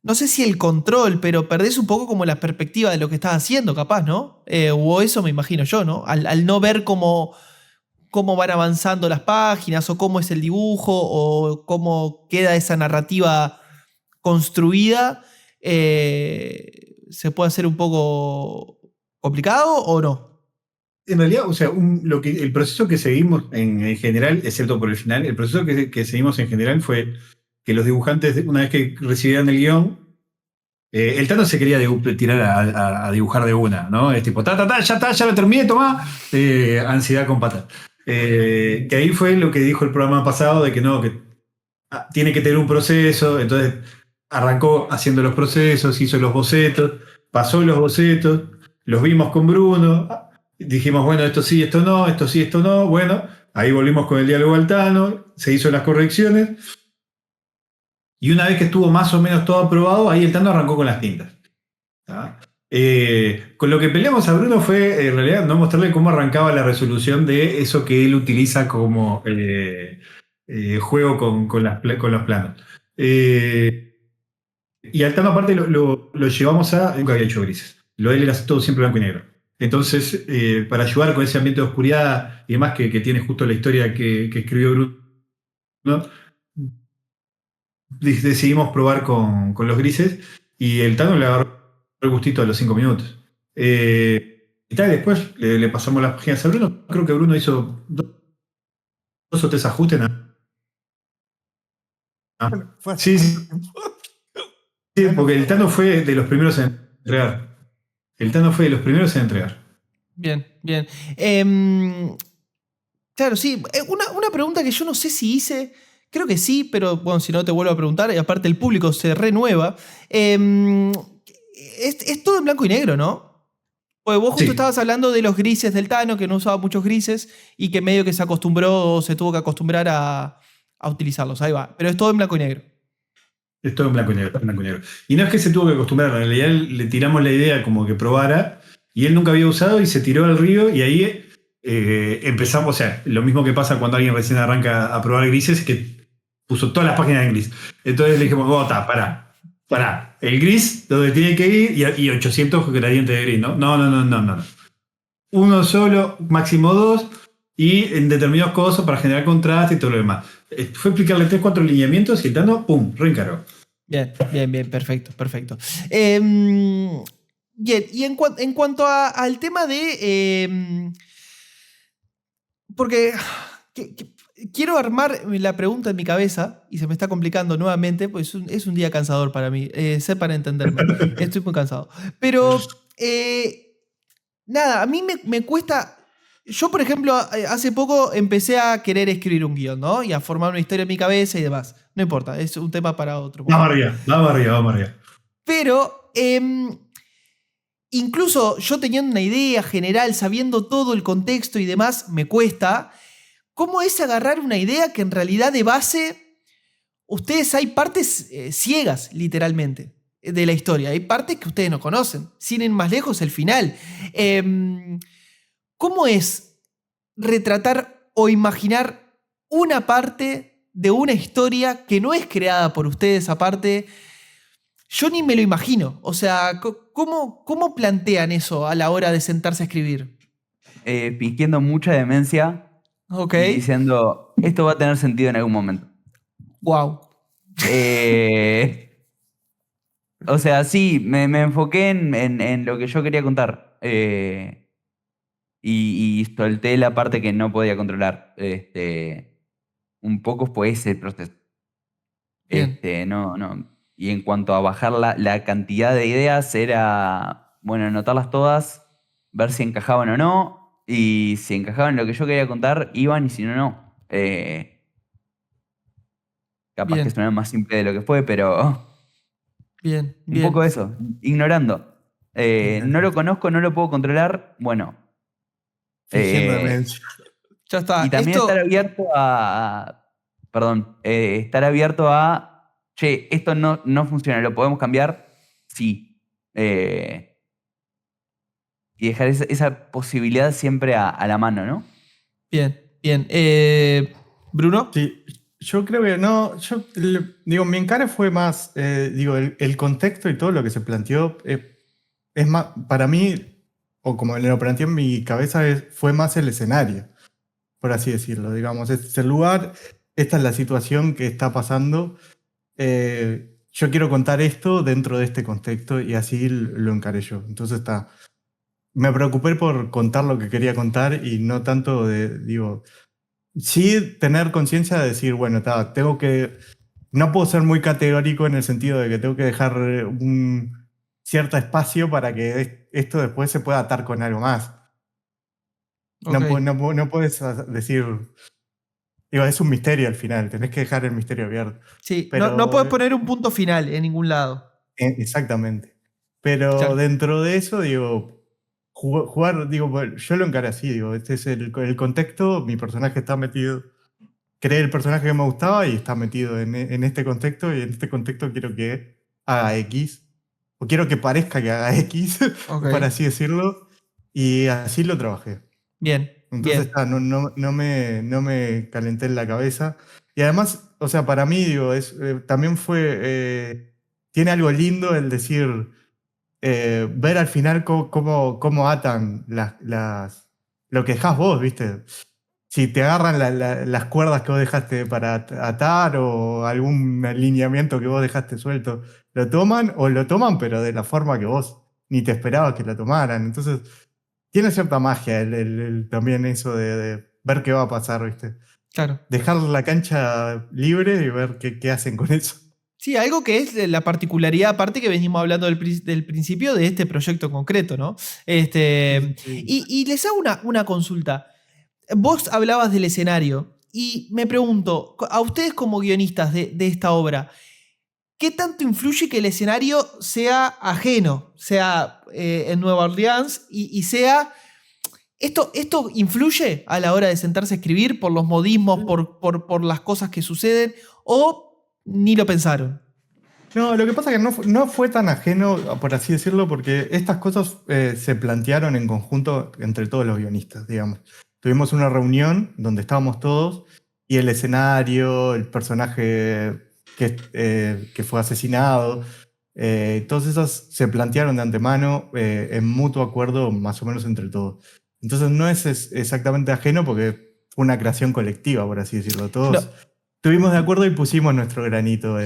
No sé si el control, pero perdés un poco como la perspectiva de lo que estás haciendo, capaz, ¿no? O eso me imagino yo, ¿no? Al no ver cómo van avanzando las páginas, o cómo es el dibujo, o cómo queda esa narrativa construida, ¿se puede hacer un poco complicado o no? En realidad, o sea, el proceso que seguimos en general, excepto por el final, el proceso que seguimos en general fue que los dibujantes, una vez que recibieran el guión, el Tano se quería tirar a dibujar de una, ¿no? Es tipo, ya está, ya lo terminé, tomá. Ansiedad con patas. Que ahí fue lo que dijo el programa pasado, de que no, que tiene que tener un proceso. Entonces, arrancó haciendo los procesos, hizo los bocetos, pasó los bocetos, los vimos con Bruno, dijimos, bueno, esto sí, esto no, esto sí, esto no, bueno, ahí volvimos con el diálogo al Tano, se hizo las correcciones, y una vez que estuvo más o menos todo aprobado, ahí el Tano arrancó con las tintas. ¿Tá? Con lo que peleamos a Bruno fue, en realidad, no mostrarle cómo arrancaba la resolución de eso que él utiliza como juego con los planos. Y al Tano aparte lo llevamos a... Nunca había hecho grises. Lo de él era todo siempre blanco y negro. Entonces, para ayudar con ese ambiente de oscuridad y demás que tiene justo la historia que escribió Bruno, decidimos probar con los grises y el Tano le agarró el gustito a los 5 minutos. Y tal, después le pasamos las páginas a Bruno. Creo que Bruno hizo dos o tres ajustes. Fue Sí, sí, sí, porque el Tano fue de los primeros en entregar. El Tano fue de los primeros en entregar. Bien, bien. Claro, sí. Una pregunta que yo no sé si hice. Creo que sí, pero bueno, si no te vuelvo a preguntar. Y aparte el público se renueva. Es todo en blanco y negro, ¿no? Porque vos justo Sí. estabas hablando de los grises del Tano, que no usaba muchos grises y que medio que se acostumbró o se tuvo que acostumbrar a utilizarlos. Ahí va. Pero es todo en blanco y negro. Es todo en blanco y negro, en blanco y negro. Y no es que se tuvo que acostumbrar, en realidad le tiramos la idea como que probara, y él nunca había usado y se tiró al río, y ahí empezamos, o sea, lo mismo que pasa cuando alguien recién arranca a probar grises, que puso todas las páginas en gris. Entonces le dijimos, bota, pará, el gris, donde tiene que ir, y 800 gradientes de gris, ¿no? No. Uno solo, máximo dos, y en determinados cosas para generar contraste y todo lo demás. Fue explicarle 3, 4 lineamientos y el Tano, ¡pum!, reencaró. Bien, perfecto. Bien, y en cuanto al tema de... porque quiero armar la pregunta en mi cabeza y se me está complicando nuevamente, pues es un día cansador para mí, sepan entenderme, estoy muy cansado. Pero, nada, a mí me cuesta... Yo, por ejemplo, hace poco empecé a querer escribir un guión, ¿no? Y a formar una historia en mi cabeza y demás. No importa, es un tema para otro. Vamos arriba. Pero incluso yo teniendo una idea general, sabiendo todo el contexto y demás, me cuesta. ¿Cómo es agarrar una idea que en realidad de base, ustedes hay partes ciegas, literalmente, de la historia? Hay partes que ustedes no conocen. Sin ir más lejos, el final. ¿Cómo es retratar o imaginar una parte de una historia que no es creada por ustedes aparte? Yo ni me lo imagino. O sea, ¿cómo plantean eso a la hora de sentarse a escribir? Fingiendo mucha demencia Ok. y diciendo, esto va a tener sentido en algún momento. Wow. O sea, sí, me enfoqué en lo que yo quería contar. Y solté la parte que no podía controlar. Un poco fue ese proceso. Bien. No. Y en cuanto a bajar la cantidad de ideas, era, bueno, anotarlas todas, ver si encajaban o no. Y si encajaban en lo que yo quería contar, iban, y si no, no. Capaz que Bien. suena más simple de lo que fue, pero Bien. un Bien. poco eso, ignorando. No lo conozco, no lo puedo controlar. Bueno, Fingiendo eh, demencia. Ya está. y también estar abierto perdón, estar abierto a, che, esto no funciona, ¿lo podemos cambiar? Sí. Y dejar esa posibilidad siempre a la mano, ¿no? Bien. Bruno. Sí, yo creo que no, digo, mi encare fue más, digo, el contexto y todo lo que se planteó es más, para mí, o como lo planteé en mi cabeza, fue más el escenario, por así decirlo, digamos, este es el lugar, esta es la situación que está pasando, yo quiero contar esto dentro de este contexto y así lo encaré yo. Entonces me preocupé por contar lo que quería contar y no tanto digo, sí tener conciencia de decir, bueno, no puedo ser muy categórico en el sentido de que tengo que dejar un cierto espacio para que esto después se pueda atar con algo más. Ok. No puedes decir, Digo, es un misterio al final, tenés que dejar el misterio abierto. Sí, Pero, no puedes poner un punto final en ningún lado. Exactamente. Pero Claro. dentro de eso, digo, jugar, digo, bueno, yo lo encaré así, digo, este es el contexto, mi personaje está metido, creé el personaje que me gustaba y está metido en este contexto, y en este contexto quiero que haga X, o quiero que parezca que haga X, Ok. para así decirlo, y así lo trabajé. Bien, Entonces, bien. no me calenté en la cabeza. Y además, o sea, para mí, digo, también tiene algo lindo el decir, ver al final cómo atan lo que dejás vos, ¿viste? Si te agarran las cuerdas que vos dejaste para atar o algún alineamiento que vos dejaste suelto, lo toman o lo toman, pero de la forma que vos ni te esperabas que lo tomaran. Entonces, tiene cierta magia también eso de ver qué va a pasar, ¿viste? Claro. Dejar la cancha libre y ver qué hacen con eso. Sí, algo que es la particularidad, aparte que venimos hablando del principio de este proyecto en concreto, ¿no? Sí. Y les hago una consulta. Vos hablabas del escenario y me pregunto, a ustedes como guionistas de esta obra, ¿qué tanto influye que el escenario sea ajeno, sea en Nueva Orleans y sea... ¿Esto influye a la hora de sentarse a escribir por los modismos, por las cosas que suceden o ni lo pensaron? No, lo que pasa es que no fue tan ajeno, por así decirlo, porque estas cosas se plantearon en conjunto entre todos los guionistas, digamos. Tuvimos una reunión donde estábamos todos y el escenario, el personaje que fue asesinado, todas esas se plantearon de antemano en mutuo acuerdo más o menos entre todos. Entonces no es exactamente ajeno porque fue una creación colectiva, por así decirlo. No, Todos estuvimos de acuerdo y pusimos nuestro granito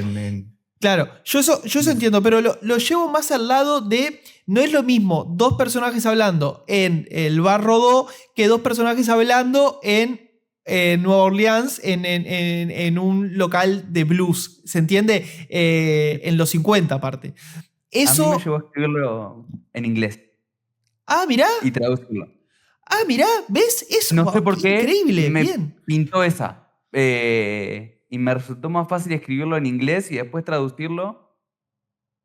claro, yo eso entiendo, pero lo llevo más al lado de, no es lo mismo dos personajes hablando en el Bar Rodó que dos personajes hablando en Nueva Orleans en un local de blues, ¿se entiende? En los 50 aparte. A mí me Eso, llevó a escribirlo en inglés ah, mirá, y traducirlo. ¿ves? Eso, No sé wow, por qué qué increíble, me bien. pintó esa. Y me resultó más fácil escribirlo en inglés y después traducirlo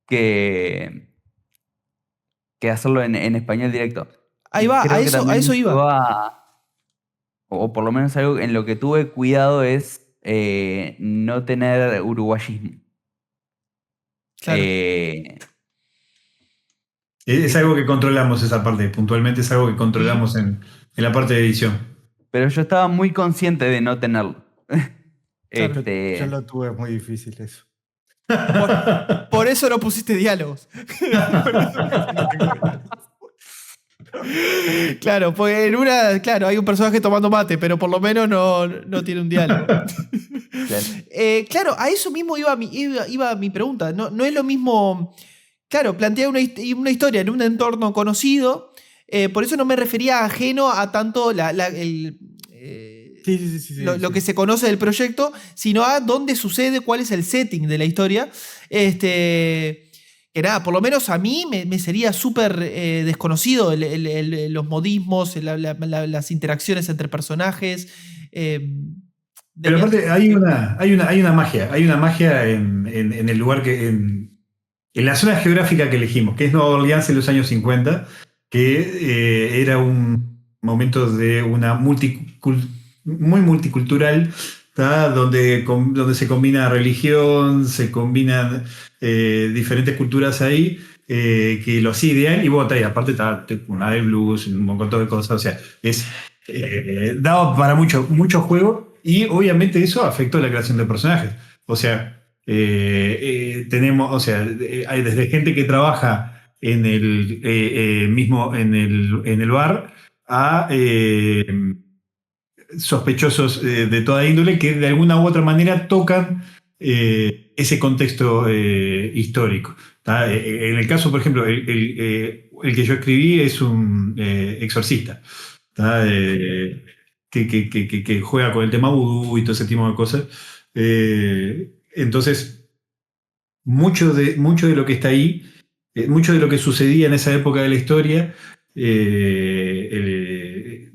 que, que hacerlo en español directo. Ahí Y va, creo que a también me eso ayudó iba. o por lo menos algo en lo que tuve cuidado es no tener uruguayismo. Claro. Eh, Es algo que controlamos esa parte, puntualmente es algo que controlamos en la parte de edición. pero yo estaba muy consciente de no tenerlo. Claro. Yo Este, lo tuve muy difícil eso. Por eso no pusiste diálogos. Por eso casi no tengo diálogos. Claro, pues en una, claro, hay un personaje tomando mate, pero por lo menos no tiene un diálogo. claro. Claro, a eso mismo iba mi pregunta. No es lo mismo, claro, plantear una historia en un entorno conocido, por eso no me refería a ajeno a tanto lo que Sí. se conoce del proyecto, sino a dónde sucede, cuál es el setting de la historia. Que nada, por lo menos a mí me sería súper desconocido los modismos, las interacciones entre personajes. Pero Demian. aparte hay una magia en el lugar en la zona geográfica que elegimos, que es Nueva Orleans en los años 50, que era un momento de una muy multicultural, ¿tá? Donde se combina religión, se combinan diferentes culturas ahí, que lo hacía ideal, y bueno, y aparte está una de blues, un montón de cosas, o sea, daba para mucho juego y obviamente eso afectó la creación de personajes. O sea, tenemos, o sea, hay desde gente que trabaja en el mismo en el bar a sospechosos de toda índole que de alguna u otra manera tocan ese contexto histórico. ¿Tá? En el caso, por ejemplo, el que yo escribí es un exorcista. ¿Tá? Que juega con el tema vudú y todo ese tipo de cosas. Entonces, mucho de lo que está ahí, mucho de lo que sucedía en esa época de la historia,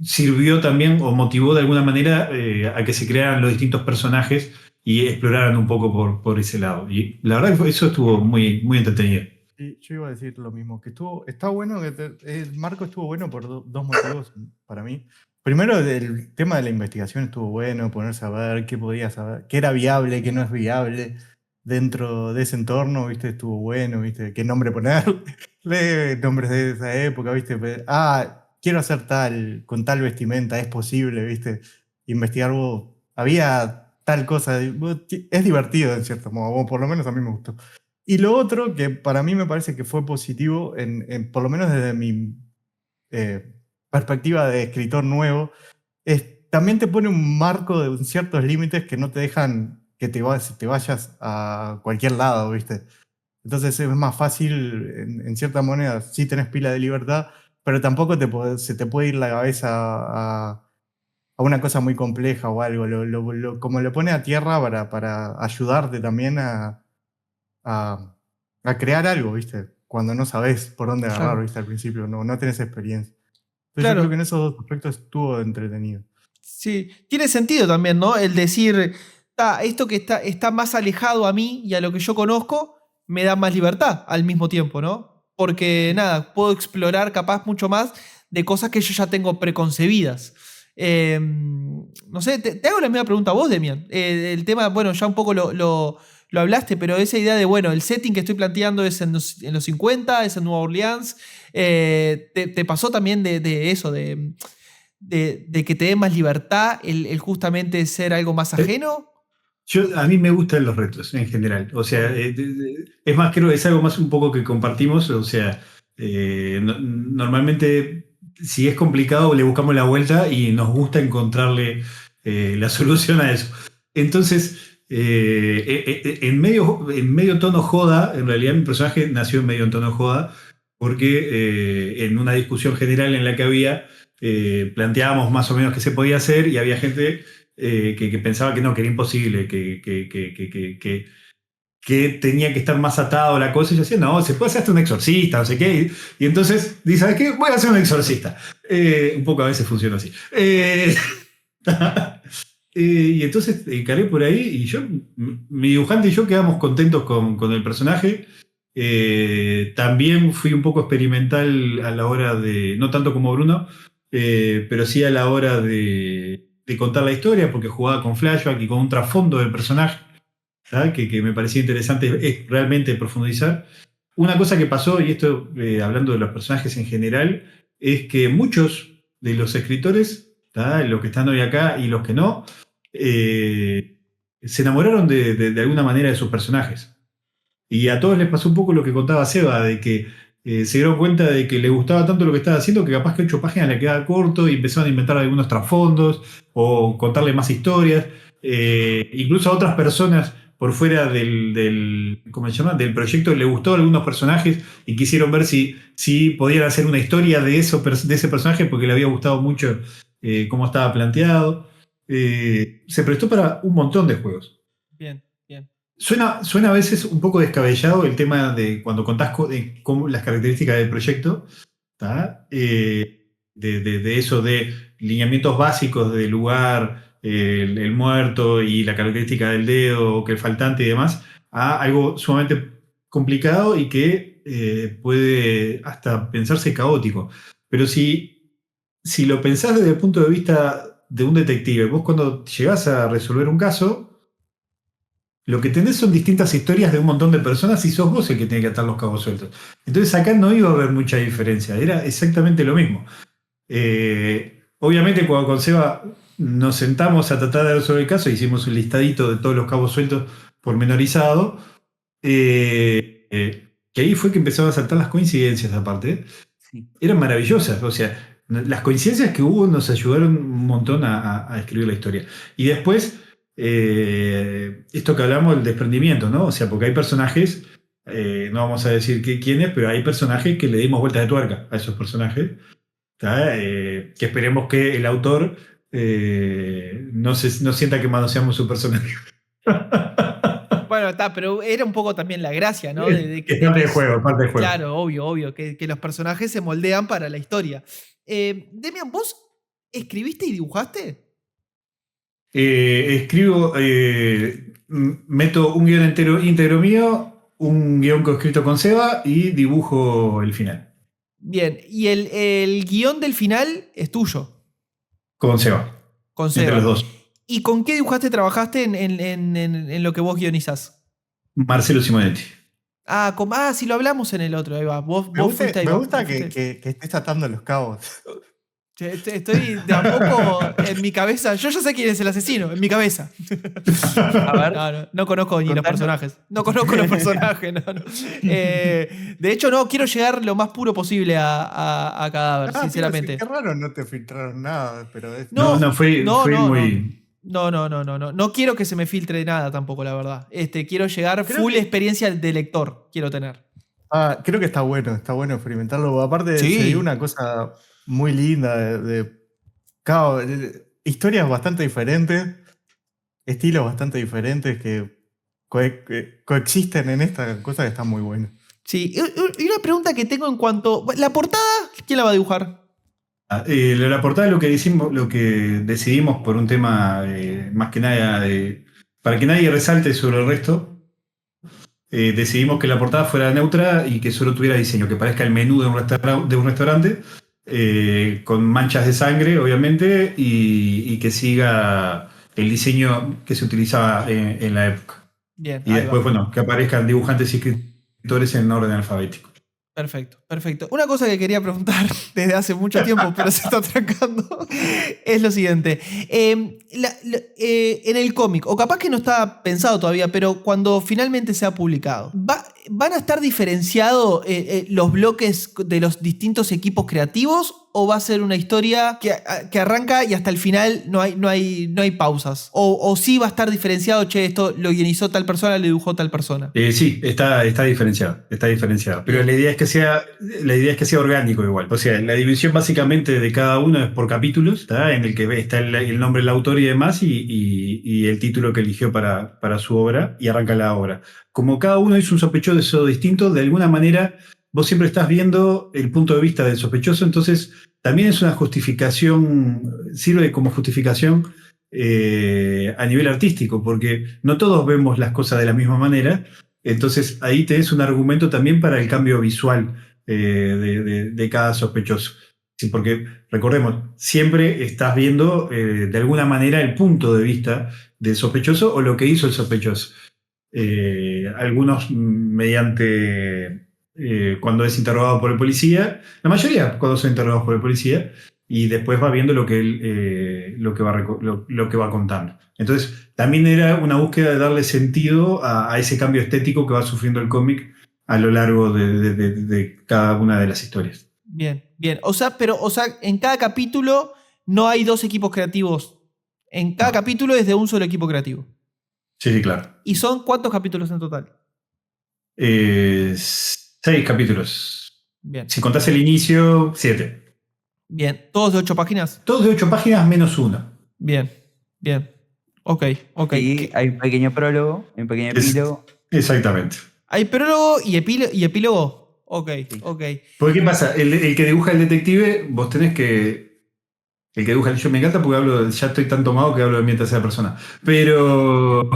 sirvió también o motivó de alguna manera a que se crearan los distintos personajes y exploraran un poco por ese lado. Y la verdad que eso estuvo muy, muy entretenido. Sí, yo iba a decir lo mismo, que está bueno, el marco estuvo bueno por dos motivos para mí. Primero, el tema de la investigación estuvo bueno, ponerse a ver qué podía saber, qué era viable, qué no es viable dentro de ese entorno, ¿viste? Estuvo bueno, ¿viste? Qué nombre ponerle, nombres de esa época, ¿viste? Quiero hacer tal, con tal vestimenta, es posible, ¿viste? Investigar, había tal cosa, es divertido en cierto modo, o por lo menos a mí me gustó. Y lo otro que para mí me parece que fue positivo, por lo menos desde mi perspectiva de escritor nuevo, también te pone un marco de ciertos límites que no te dejan que te vayas a cualquier lado, ¿viste? Entonces es más fácil, en cierta manera, sí tenés pila de libertad, pero tampoco se te puede ir la cabeza a una cosa muy compleja o algo. Como lo pone a tierra para ayudarte también a, a crear algo, ¿viste? Cuando no sabes por dónde agarrar, Claro. ¿viste? Al principio, no tenés experiencia. Entonces yo creo que Claro. en esos dos aspectos estuvo entretenido. Sí, tiene sentido también, ¿no? El decir, esto que está más alejado a mí y a lo que yo conozco, me da más libertad al mismo tiempo, ¿no? Porque nada, puedo explorar capaz mucho más de cosas que yo ya tengo preconcebidas. No sé, te hago la misma pregunta a vos, Demian. El tema, bueno, ya un poco lo hablaste, pero esa idea de, bueno, el setting que estoy planteando es en los 50, es en Nueva Orleans. ¿Te pasó también de eso, de que te dé más libertad el justamente ser algo más ajeno? A mí me gustan los retos en general. O sea, es más, creo que es algo más un poco que compartimos. O sea, normalmente si es complicado le buscamos la vuelta y nos gusta encontrarle la solución a eso. Entonces, en medio tono joda, en realidad mi personaje nació en medio tono joda, porque en una discusión general en la que había, planteábamos más o menos qué se podía hacer y había gente que pensaba que no, que era imposible, que tenía que estar más atado a la cosa. Y yo decía, no, se puede hacer hasta un exorcista, no sé qué. Y entonces dice, ¿sabes qué? Voy a hacer un exorcista. Un poco a veces funciona así. Y entonces encaré por ahí y mi dibujante y yo quedamos contentos con el personaje. También fui un poco experimental a la hora de, no tanto como Bruno, pero sí a la hora de contar la historia, porque jugaba con flashback y con un trasfondo del personaje, ¿sabes? Que me parecía interesante es realmente profundizar. Una cosa que pasó, y esto hablando de los personajes en general, es que muchos de los escritores, ¿tá? Los que están hoy acá y los que no, se enamoraron de alguna manera de sus personajes. Y a todos les pasó un poco lo que contaba Seba, de que se dieron cuenta de que le gustaba tanto lo que estaba haciendo que capaz que 8 páginas le quedaba corto y empezaron a inventar algunos trasfondos o contarle más historias. Incluso a otras personas por fuera ¿cómo se llama? Del proyecto le gustó a algunos personajes y quisieron ver si podían hacer una historia de ese personaje porque le había gustado mucho cómo estaba planteado. Se prestó para un montón de juegos. Bien, bien. Suena a veces un poco descabellado el tema de cuando contás las características del proyecto, ¿tá? De eso de lineamientos básicos del lugar, el muerto y la característica del dedo, que el faltante y demás, a algo sumamente complicado y que puede hasta pensarse caótico. Pero si lo pensás desde el punto de vista de un detective, vos cuando llegás a resolver un caso, lo que tenés son distintas historias de un montón de personas y sos vos el que tiene que atar los cabos sueltos. Entonces acá no iba a haber mucha diferencia, era exactamente lo mismo. Obviamente cuando con Seba nos sentamos a tratar de resolver el caso, hicimos un listadito de todos los cabos sueltos pormenorizado, que ahí fue que empezaron a saltar las coincidencias aparte. Sí. Eran maravillosas, o sea, las coincidencias que hubo nos ayudaron un montón a escribir la historia. Y después, esto que hablamos del desprendimiento, ¿no? O sea, porque hay personajes, no vamos a decir quiénes, pero hay personajes que le dimos vueltas de tuerca a esos personajes, que esperemos que el autor no sienta que manoseamos su personaje. Bueno, pero era un poco también la gracia, ¿no? Es parte del juego, parte del juego. Claro, obvio, que los personajes se moldean para la historia. Demian, vos ¿escribiste y dibujaste? Escribo, meto un guión íntegro mío, un guión coescrito con Seba y dibujo el final Bien, y el guión del final es tuyo, con Seba, con entre Seba. los dos. ¿Y con qué dibujaste trabajaste en lo que vos guionizás? Marcelo Simonetti. Sí, lo hablamos en el otro, ahí va. Vos Me gusta, fuiste ahí. me va, gusta vos fuiste. que estés atando los cabos. Estoy de a poco en mi cabeza. Yo ya sé quién es el asesino, en mi cabeza. A ver, No conozco ni los Contanos. personajes. No conozco los personajes, no. De hecho, no, quiero llegar lo más puro posible a Cadáver, Tío, sinceramente. sí, qué raro, no te filtraron nada, pero es... No, fue no. muy... No. No quiero que se me filtre nada tampoco, la verdad. Quiero llegar Creo full que- experiencia de lector, quiero tener. Creo que está bueno experimentarlo. Aparte, Sí. se dio una cosa muy linda claro, historias bastante diferentes, estilos bastante diferentes que coexisten en esta cosa que está muy buena. Sí, y una pregunta que tengo en cuanto. ¿La portada? ¿Quién la va a dibujar? La portada lo que decidimos por un tema más que nada para que nadie resalte sobre el resto, decidimos que la portada fuera neutra y que solo tuviera diseño, que parezca el menú de un restaurante, con manchas de sangre, obviamente, y que siga el diseño que se utilizaba en la época. Bien, Y ahí después, va. bueno, que aparezcan dibujantes y escritores en orden alfabético. Perfecto. Una cosa que quería preguntar desde hace mucho tiempo, pero se está trancando, es lo siguiente. En el cómic, o capaz que no está pensado todavía, pero cuando finalmente sea publicado, ¿van a estar diferenciados los bloques de los distintos equipos creativos? ¿O va a ser una historia que arranca y hasta el final no hay pausas? ¿O sí va a estar diferenciado, esto lo guionizó tal persona, lo dibujó tal persona? Sí, está diferenciado, pero la idea es que sea orgánico igual. O sea, la división básicamente de cada uno es por capítulos, ¿está? En el que está el nombre del autor y demás, y el título que eligió para su obra, y arranca la obra. Como cada uno hizo un sospechoso distinto, de alguna manera vos siempre estás viendo el punto de vista del sospechoso, entonces también es una justificación, sirve como justificación a nivel artístico, porque no todos vemos las cosas de la misma manera. Entonces ahí tenés un argumento también para el cambio visual de cada sospechoso. Sí, porque recordemos, siempre estás viendo de alguna manera el punto de vista del sospechoso o lo que hizo el sospechoso. Algunos mediante cuando es interrogado por el policía, la mayoría cuando son interrogados por el policía, y después va viendo lo que va contando. Entonces, también era una búsqueda de darle sentido a ese cambio estético que va sufriendo el cómic a lo largo de cada una de las historias. Bien. O sea, en cada capítulo no hay dos equipos creativos. En cada capítulo es de un solo equipo creativo. Sí, claro. ¿Y son cuántos capítulos en total? 6 capítulos. Bien. Si contás el inicio, 7. Bien. ¿Todos de 8 páginas? Todos de 8 páginas menos 1. Bien. Ok. y hay un pequeño prólogo, un pequeño epílogo. Exactamente. ¿Hay prólogo y epílogo? Ok. Porque ¿qué pasa? El que dibuja el detective, vos tenés que... El que dibuja yo me encanta porque ya estoy tan tomado que hablo de mi tercera persona. Pero...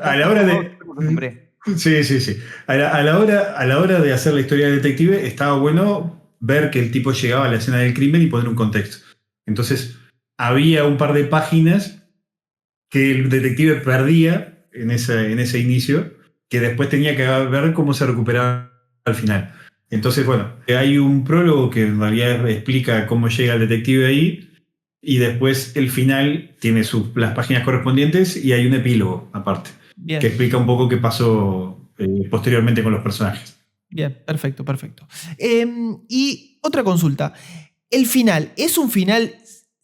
a la hora de... Hombre, Sí. A la hora de hacer la historia del detective, estaba bueno ver que el tipo llegaba a la escena del crimen y poner un contexto. Entonces, había un par de páginas que el detective perdía en ese inicio, que después tenía que ver cómo se recuperaba al final. Entonces, bueno, hay un prólogo que en realidad explica cómo llega el detective ahí, y después el final tiene las páginas correspondientes y hay un epílogo aparte, Bien. que explica un poco qué pasó posteriormente con los personajes. Bien, perfecto. Y otra consulta. ¿El final es un final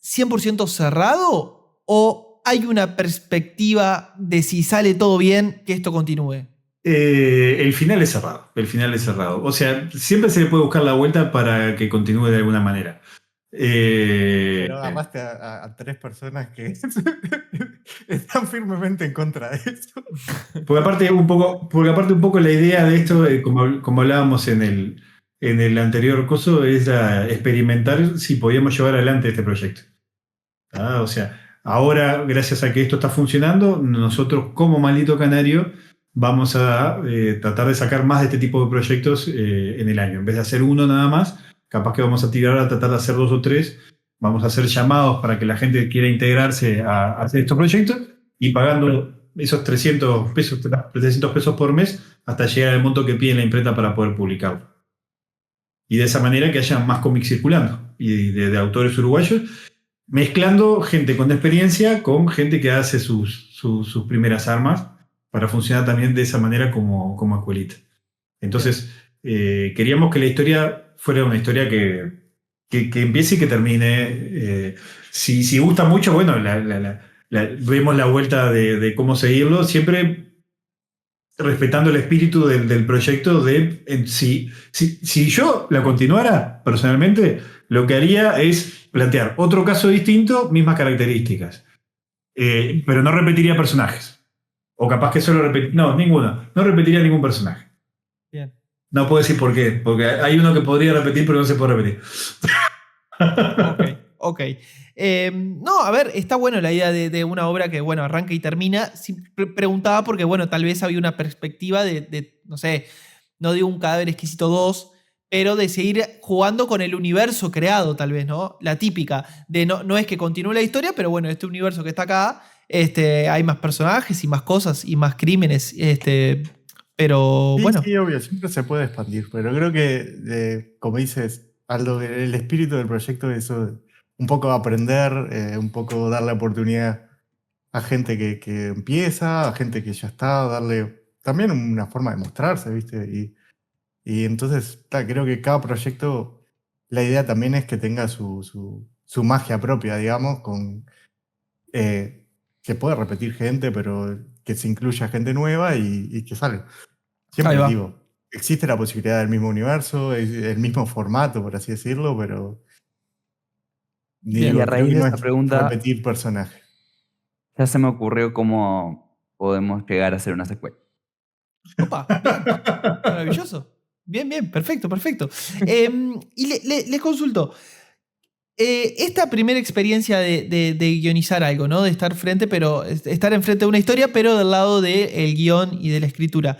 100% cerrado o hay una perspectiva de si sale todo bien que esto continúe? El final es cerrado. O sea, siempre se le puede buscar la vuelta para que continúe de alguna manera. Pero agarraste a 3 personas que están firmemente en contra de eso. Porque aparte un poco la idea de esto, como hablábamos en en el anterior coso era experimentar si podíamos llevar adelante este proyecto. O sea, ahora, gracias a que esto está funcionando, nosotros como Maldito Canario vamos a tratar de sacar más de este tipo de proyectos en el año. En vez de hacer uno nada más, capaz que vamos a tirar a tratar de hacer 2 o 3. Vamos a hacer llamados para que la gente quiera integrarse a hacer estos proyectos y pagando esos 300 pesos por mes hasta llegar al monto que pide la imprenta para poder publicarlo. Y de esa manera que haya más cómics circulando y de autores uruguayos, mezclando gente con experiencia con gente que hace sus primeras armas para funcionar también de esa manera como escuelita. Entonces, queríamos que la historia fuera una historia que empiece y que termine. Si gusta mucho, bueno, vemos la vuelta de cómo seguirlo, siempre respetando el espíritu del proyecto si yo la continuara, personalmente, lo que haría es plantear otro caso distinto, mismas características. Pero no repetiría personajes. O capaz que solo repetiría... No, ninguno. No repetiría ningún personaje. Bien. No puedo decir por qué. Porque hay uno que podría repetir, pero no se puede repetir. Ok. No, a ver, está bueno la idea de una obra que, bueno, arranca y termina. Preguntaba porque, bueno, tal vez había una perspectiva no sé, no digo un Cadáver Exquisito 2, pero de seguir jugando con el universo creado, tal vez, ¿no? La típica de no es que continúe la historia, pero bueno, este universo que está acá, hay más personajes y más cosas y más crímenes, pero Sí, bueno. sí, obvio, siempre se puede expandir, pero creo que, como dices, Aldo, el espíritu del proyecto es eso, un poco aprender, un poco darle oportunidad a gente que empieza, a gente que ya está, darle también una forma de mostrarse, ¿viste? Y entonces, creo que cada proyecto, la idea también es que tenga su magia propia, digamos, que puede repetir gente, pero que se incluya gente nueva y que salga. Ahí Siempre va. digo, existe la posibilidad del mismo universo, el mismo formato, por así decirlo, pero Bien. Y digo, a creo raíz que de no esa es pregunta, repetir personajes. ya se me ocurrió cómo podemos llegar a hacer una secuela. Opa, bien. Maravilloso. Bien, perfecto. Y les consulto. Esta primera experiencia de guionizar algo, ¿no? De estar estar enfrente de una historia, pero del lado del guión y de la escritura.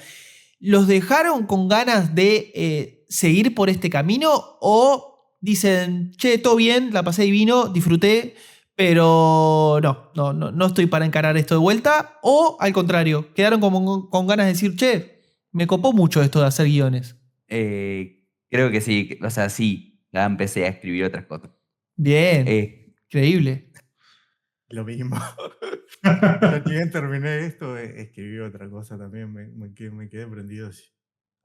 ¿Los dejaron con ganas de seguir por este camino? ¿O dicen, che, todo bien, la pasé divino, disfruté, pero no estoy para encarar esto de vuelta? ¿O al contrario, quedaron como con ganas de decir, che, me copó mucho esto de hacer guiones? Creo que sí, o sea, sí, ya empecé a escribir otras cosas. Bien, Eh, increíble. Lo mismo. Yo ni bien terminé esto, escribí otra cosa también, me quedé prendido así.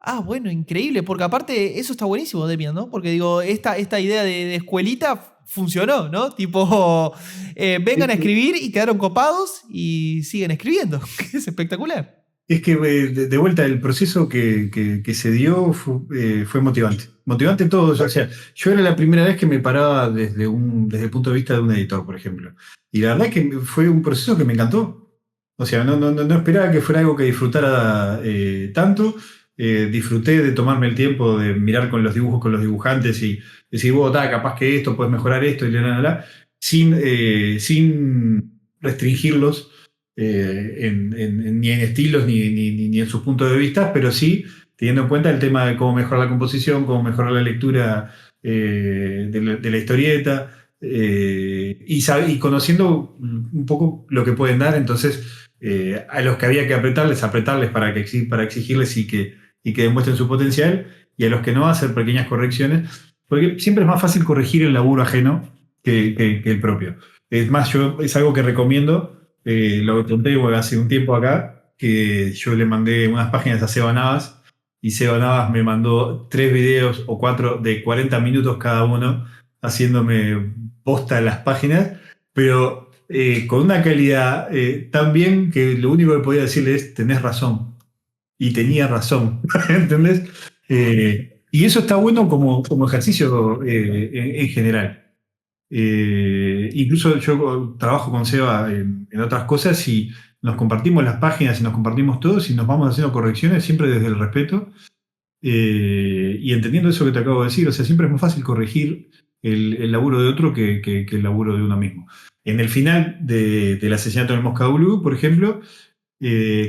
Ah, bueno, increíble, porque aparte eso está buenísimo, Demian, ¿no? Porque digo, esta idea de escuelita funcionó, ¿no? Tipo, vengan a escribir y quedaron copados y siguen escribiendo. Es espectacular. Es que de vuelta el proceso que se dio fue motivante. Motivante todo. O sea, yo era la primera vez que me paraba desde el punto de vista de un editor, por ejemplo. Y la verdad es que fue un proceso que me encantó. O sea, no esperaba que fuera algo que disfrutara tanto. Disfruté de tomarme el tiempo de mirar con los dibujos, con los dibujantes y decir, vos, capaz que esto, puedes mejorar esto, y sin restringirlos ni en estilos ni en sus puntos de vista, pero sí teniendo en cuenta el tema de cómo mejorar la composición, cómo mejorar la lectura de la historieta, y conociendo un poco lo que pueden dar. Entonces, a los que había que apretarles para exigirles y que demuestren su potencial, y a los que no, hacer pequeñas correcciones, porque siempre es más fácil corregir el laburo ajeno que el propio. Es más, es algo que recomiendo. Lo conté hace un tiempo acá, que yo le mandé unas páginas a Seba Navas, y Seba Navas me mandó 3 videos o 4 de 40 minutos cada uno, haciéndome posta las páginas, pero con una calidad tan bien que lo único que podía decirle es, tenés razón. Y tenía razón, ¿entendés? Y eso está bueno como ejercicio en general. Incluso yo trabajo con Seba en otras cosas y nos compartimos las páginas y nos compartimos todos y nos vamos haciendo correcciones siempre desde el respeto. Y entendiendo eso que te acabo de decir, o sea, siempre es más fácil corregir el laburo de otro que el laburo de uno mismo. En el final del asesinato del Mosca Blue, por ejemplo,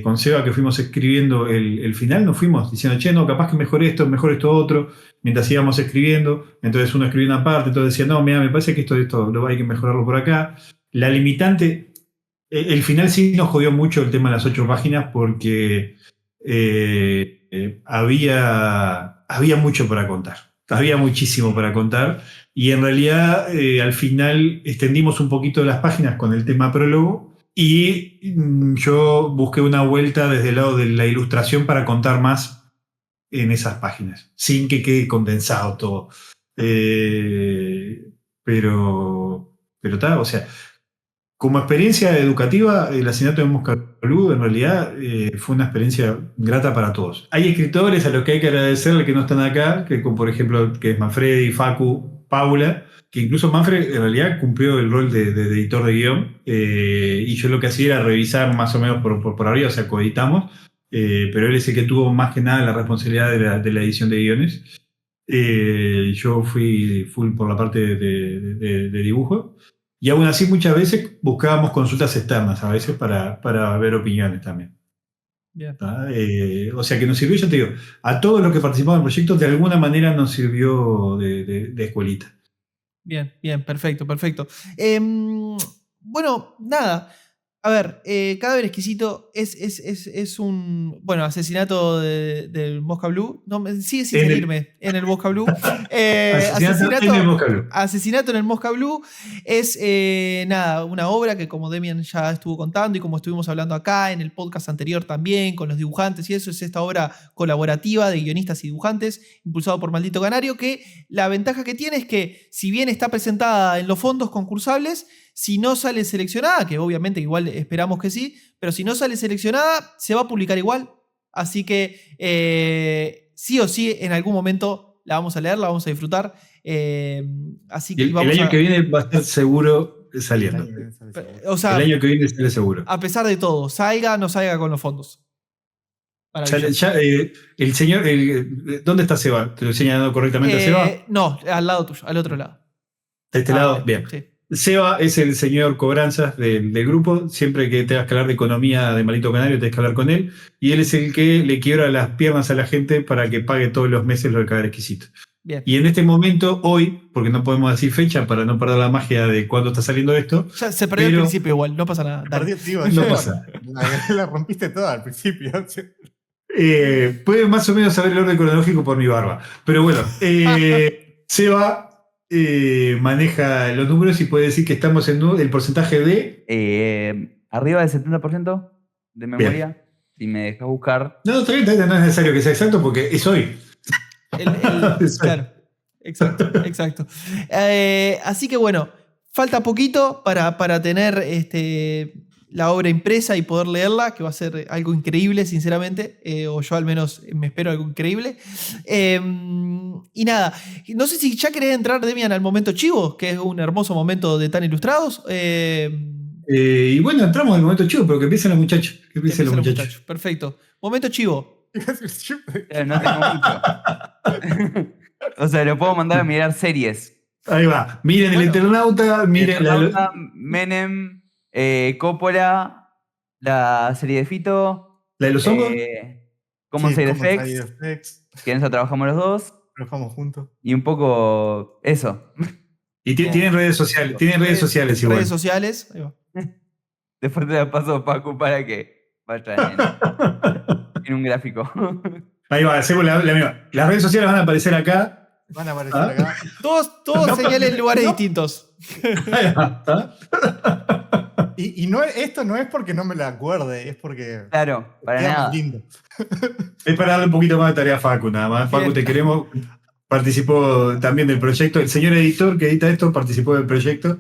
con Seba que fuimos escribiendo el final, nos fuimos diciendo, che, no, capaz que mejor esto otro, mientras íbamos escribiendo, entonces uno escribía una parte, entonces decía, no, mira, me parece que esto hay que mejorarlo por acá. La limitante, el final sí nos jodió mucho el tema de las 8 páginas porque había mucho para contar, había muchísimo para contar y en realidad al final extendimos un poquito las páginas con el tema prólogo. Y yo busqué una vuelta desde el lado de la ilustración para contar más en esas páginas, sin que quede condensado todo. Pero está, o sea, como experiencia educativa, el asesinato de Mosca Blue en realidad fue una experiencia grata para todos. Hay escritores a los que hay que agradecerle que no están acá, que como por ejemplo que es Manfredi, Facu, Paula, que incluso Manfred en realidad cumplió el rol de editor de guión, y yo lo que hacía era revisar más o menos por arriba, o sea, coeditamos, pero él es el que tuvo más que nada la responsabilidad de la edición de guiones. Yo fui full por la parte de dibujo, y aún así muchas veces buscábamos consultas externas, a veces para ver opiniones también. Bien. O sea que nos sirvió, ya te digo, a todos los que participamos en el proyecto de alguna manera nos sirvió de escuelita. Bien, bien, perfecto, perfecto. Bueno, nada. A ver, Cadáver Exquisito es un, bueno, asesinato del Mosca Blue. No, sigue sin salirme en el Mosca Blue. Asesinato en el Mosca Blue. Asesinato en el Mosca Blue es, nada, una obra que como Demian ya estuvo contando y como estuvimos hablando acá en el podcast anterior también con los dibujantes y eso, es esta obra colaborativa de guionistas y dibujantes impulsado por Maldito Canario, que la ventaja que tiene es que si bien está presentada en los fondos concursables, si no sale seleccionada, que obviamente igual esperamos que sí, pero si no sale seleccionada, se va a publicar igual. Así que sí o sí, en algún momento la vamos a leer, la vamos a disfrutar. Así que el año que viene va a estar seguro saliendo. O sea, el año que viene sale seguro. A pesar de todo, salga o no salga con los fondos. El señor, ¿dónde está Seba? ¿Te lo he señalado correctamente a Seba? No, al lado tuyo, al otro lado. De este lado, bien. Sí. Seba es el señor cobranzas del grupo. Siempre que tengas que hablar de economía de Maldito Canario, tenés que hablar con él. Y él es el que le quiebra las piernas a la gente para que pague todos los meses lo del Cadáver Exquisito. Bien. Y en este momento, hoy, porque no podemos decir fecha para no perder la magia de cuándo está saliendo esto. Ya se perdió al principio igual, no pasa nada. No pasa. La rompiste toda al principio. Puede más o menos saber el orden cronológico por mi barba. Pero bueno, Seba maneja los números y puede decir que estamos en el porcentaje de... arriba del 70% de memoria. Bien. Si me dejas buscar... No, no es necesario que sea exacto porque es hoy. Claro, exacto. Así que bueno, falta poquito para tener la obra impresa y poder leerla, que va a ser algo increíble, sinceramente, o yo al menos me espero algo increíble. Y nada, no sé si ya querés entrar, Demian, al momento chivo, que es un hermoso momento de Tan Ilustrados. Y bueno, entramos al momento chivo, pero que empiecen los muchachos. Que empiecen los muchachos. Perfecto. Momento chivo. No tengo mucho. O sea, lo puedo mandar a mirar series. Ahí va. Miren El Eternauta, miren Menem, Coppola, la serie de Fito. ¿La de los hongos? Common Side Effects. Que en eso trabajamos los dos. Trabajamos juntos. Y un poco eso. Y tienen redes sociales. Tienen redes sociales igual. Redes sociales. Ahí va. Después te la paso a Paco para que vaya en un gráfico. Ahí va, hacemos la misma. Las redes sociales van a aparecer acá. Van a aparecer acá. Todos señales en lugares distintos. Ahí va. Y no, esto no es porque no me la acuerde, es porque... Claro, para nada. Lindo. Es para darle un poquito más de tarea a Facu, nada más. Facu, te queremos. Participó también del proyecto. El señor editor que edita esto participó del proyecto.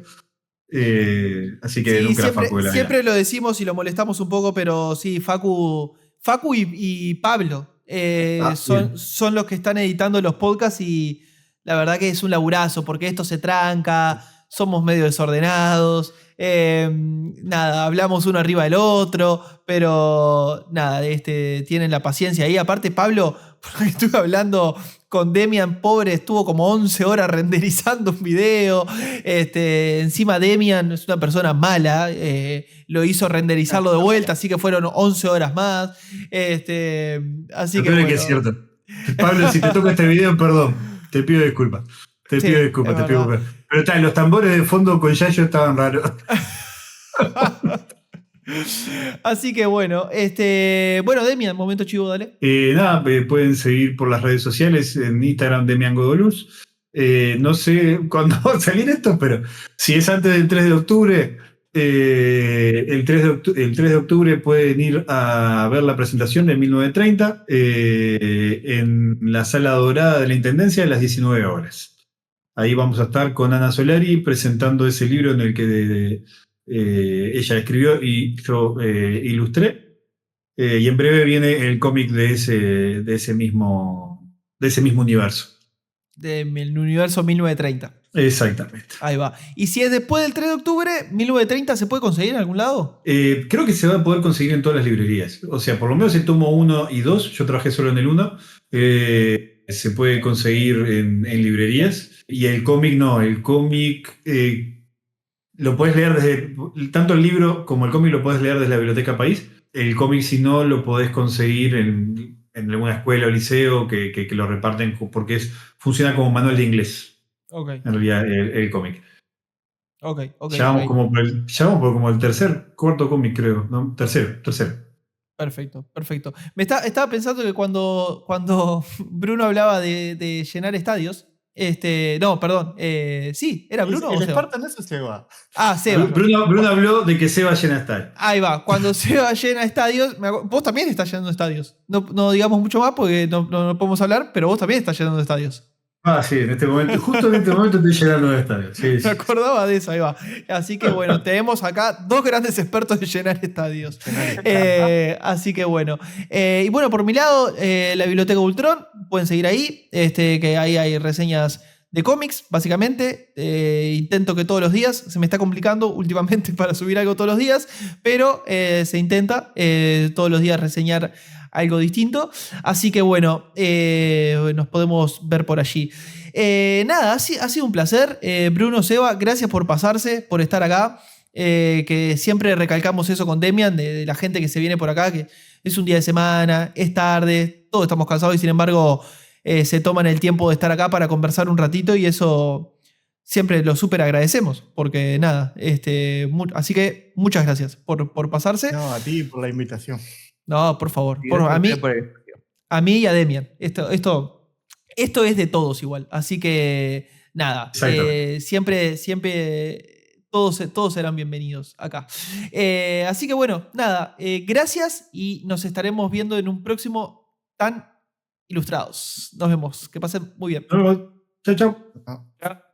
Así que sí, nunca Facu. Siempre lo decimos y lo molestamos un poco, pero sí, Facu y Pablo son los que están editando los podcasts y la verdad que es un laburazo porque esto se tranca, somos medio desordenados. Nada, hablamos uno arriba del otro, pero nada, tienen la paciencia ahí. Aparte, Pablo, porque estuve hablando con Demian, pobre, estuvo como 11 horas renderizando un video. Encima Demian es una persona mala, lo hizo renderizarlo de vuelta, así que fueron 11 horas más. Así Lo que peor es bueno. que es cierto. Pablo, si te toca este video, perdón. Te pido disculpas. Te Sí, pido disculpas, es te pido verdad. disculpas. Pero los tambores de fondo con Yayo estaban raros. Así que bueno, bueno, Demian, momento chivo, dale. Nada, pueden seguir por las redes sociales, en Instagram Demian Godoluz. No sé cuándo va a salir esto, pero si es antes del 3 de octubre, el 3 de octubre pueden ir a ver la presentación de 1930 en la Sala Dorada de la Intendencia a las 19 horas. Ahí vamos a estar con Ana Solari presentando ese libro en el que ella escribió y yo ilustré. Y en breve viene el cómic de ese mismo universo. Del universo 1930. Exactamente. Ahí va. Y si es después del 3 de octubre, 1930, ¿se puede conseguir en algún lado? Creo que se va a poder conseguir en todas las librerías. O sea, por lo menos el tomo 1 y 2, yo trabajé solo en el 1, se puede conseguir en librerías. Y el cómic no, el cómic lo puedes leer desde, tanto el libro como el cómic lo puedes leer desde la Biblioteca País. El cómic, si no, lo podés conseguir en alguna escuela o liceo que lo reparten porque funciona como manual de inglés, Ok, en realidad, el cómic. ok. Ya vamos por como el cuarto cómic, creo, ¿no? Tercero. Perfecto. Estaba pensando que cuando Bruno hablaba de llenar estadios, no, perdón, sí, ¿era Bruno ¿El o Seba? Spartan eso se va? Ah, Seba. Bruno habló de que Seba llena estar. Ahí va, cuando Seba llena estadios, vos también estás llenando estadios. No digamos mucho más porque no podemos hablar, pero vos también estás llenando estadios. Ah, sí, en este momento, justo en este momento estoy llenando de estadios. Sí, Me sí. acordaba de eso, ahí va. Así que bueno, tenemos acá dos grandes expertos en llenar estadios. Así que bueno. Y bueno, por mi lado, la Biblioteca Ultron, pueden seguir ahí, que ahí hay reseñas de cómics, básicamente. Intento que todos los días, se me está complicando últimamente para subir algo todos los días, pero se intenta todos los días reseñar algo distinto. Así que bueno, nos podemos ver por allí. Nada, ha sido un placer. Bruno, Seba, gracias por pasarse, por estar acá. Que siempre recalcamos eso con Demian, de la gente que se viene por acá, que es un día de semana, es tarde, todos estamos cansados y sin embargo se toman el tiempo de estar acá para conversar un ratito y eso siempre lo súper agradecemos, porque nada, así que muchas gracias por pasarse. No, a ti por la invitación. No, por favor, Y gracias a mí, por el- a mí y a Demian. Esto es de todos igual. Así que nada, Exactamente. siempre todos serán bienvenidos acá. Así que bueno, nada, gracias y nos estaremos viendo en un próximo Tan Ilustrados. Nos vemos. Que pasen muy bien. Nos vemos. Chau, chau. ¿No? Chao.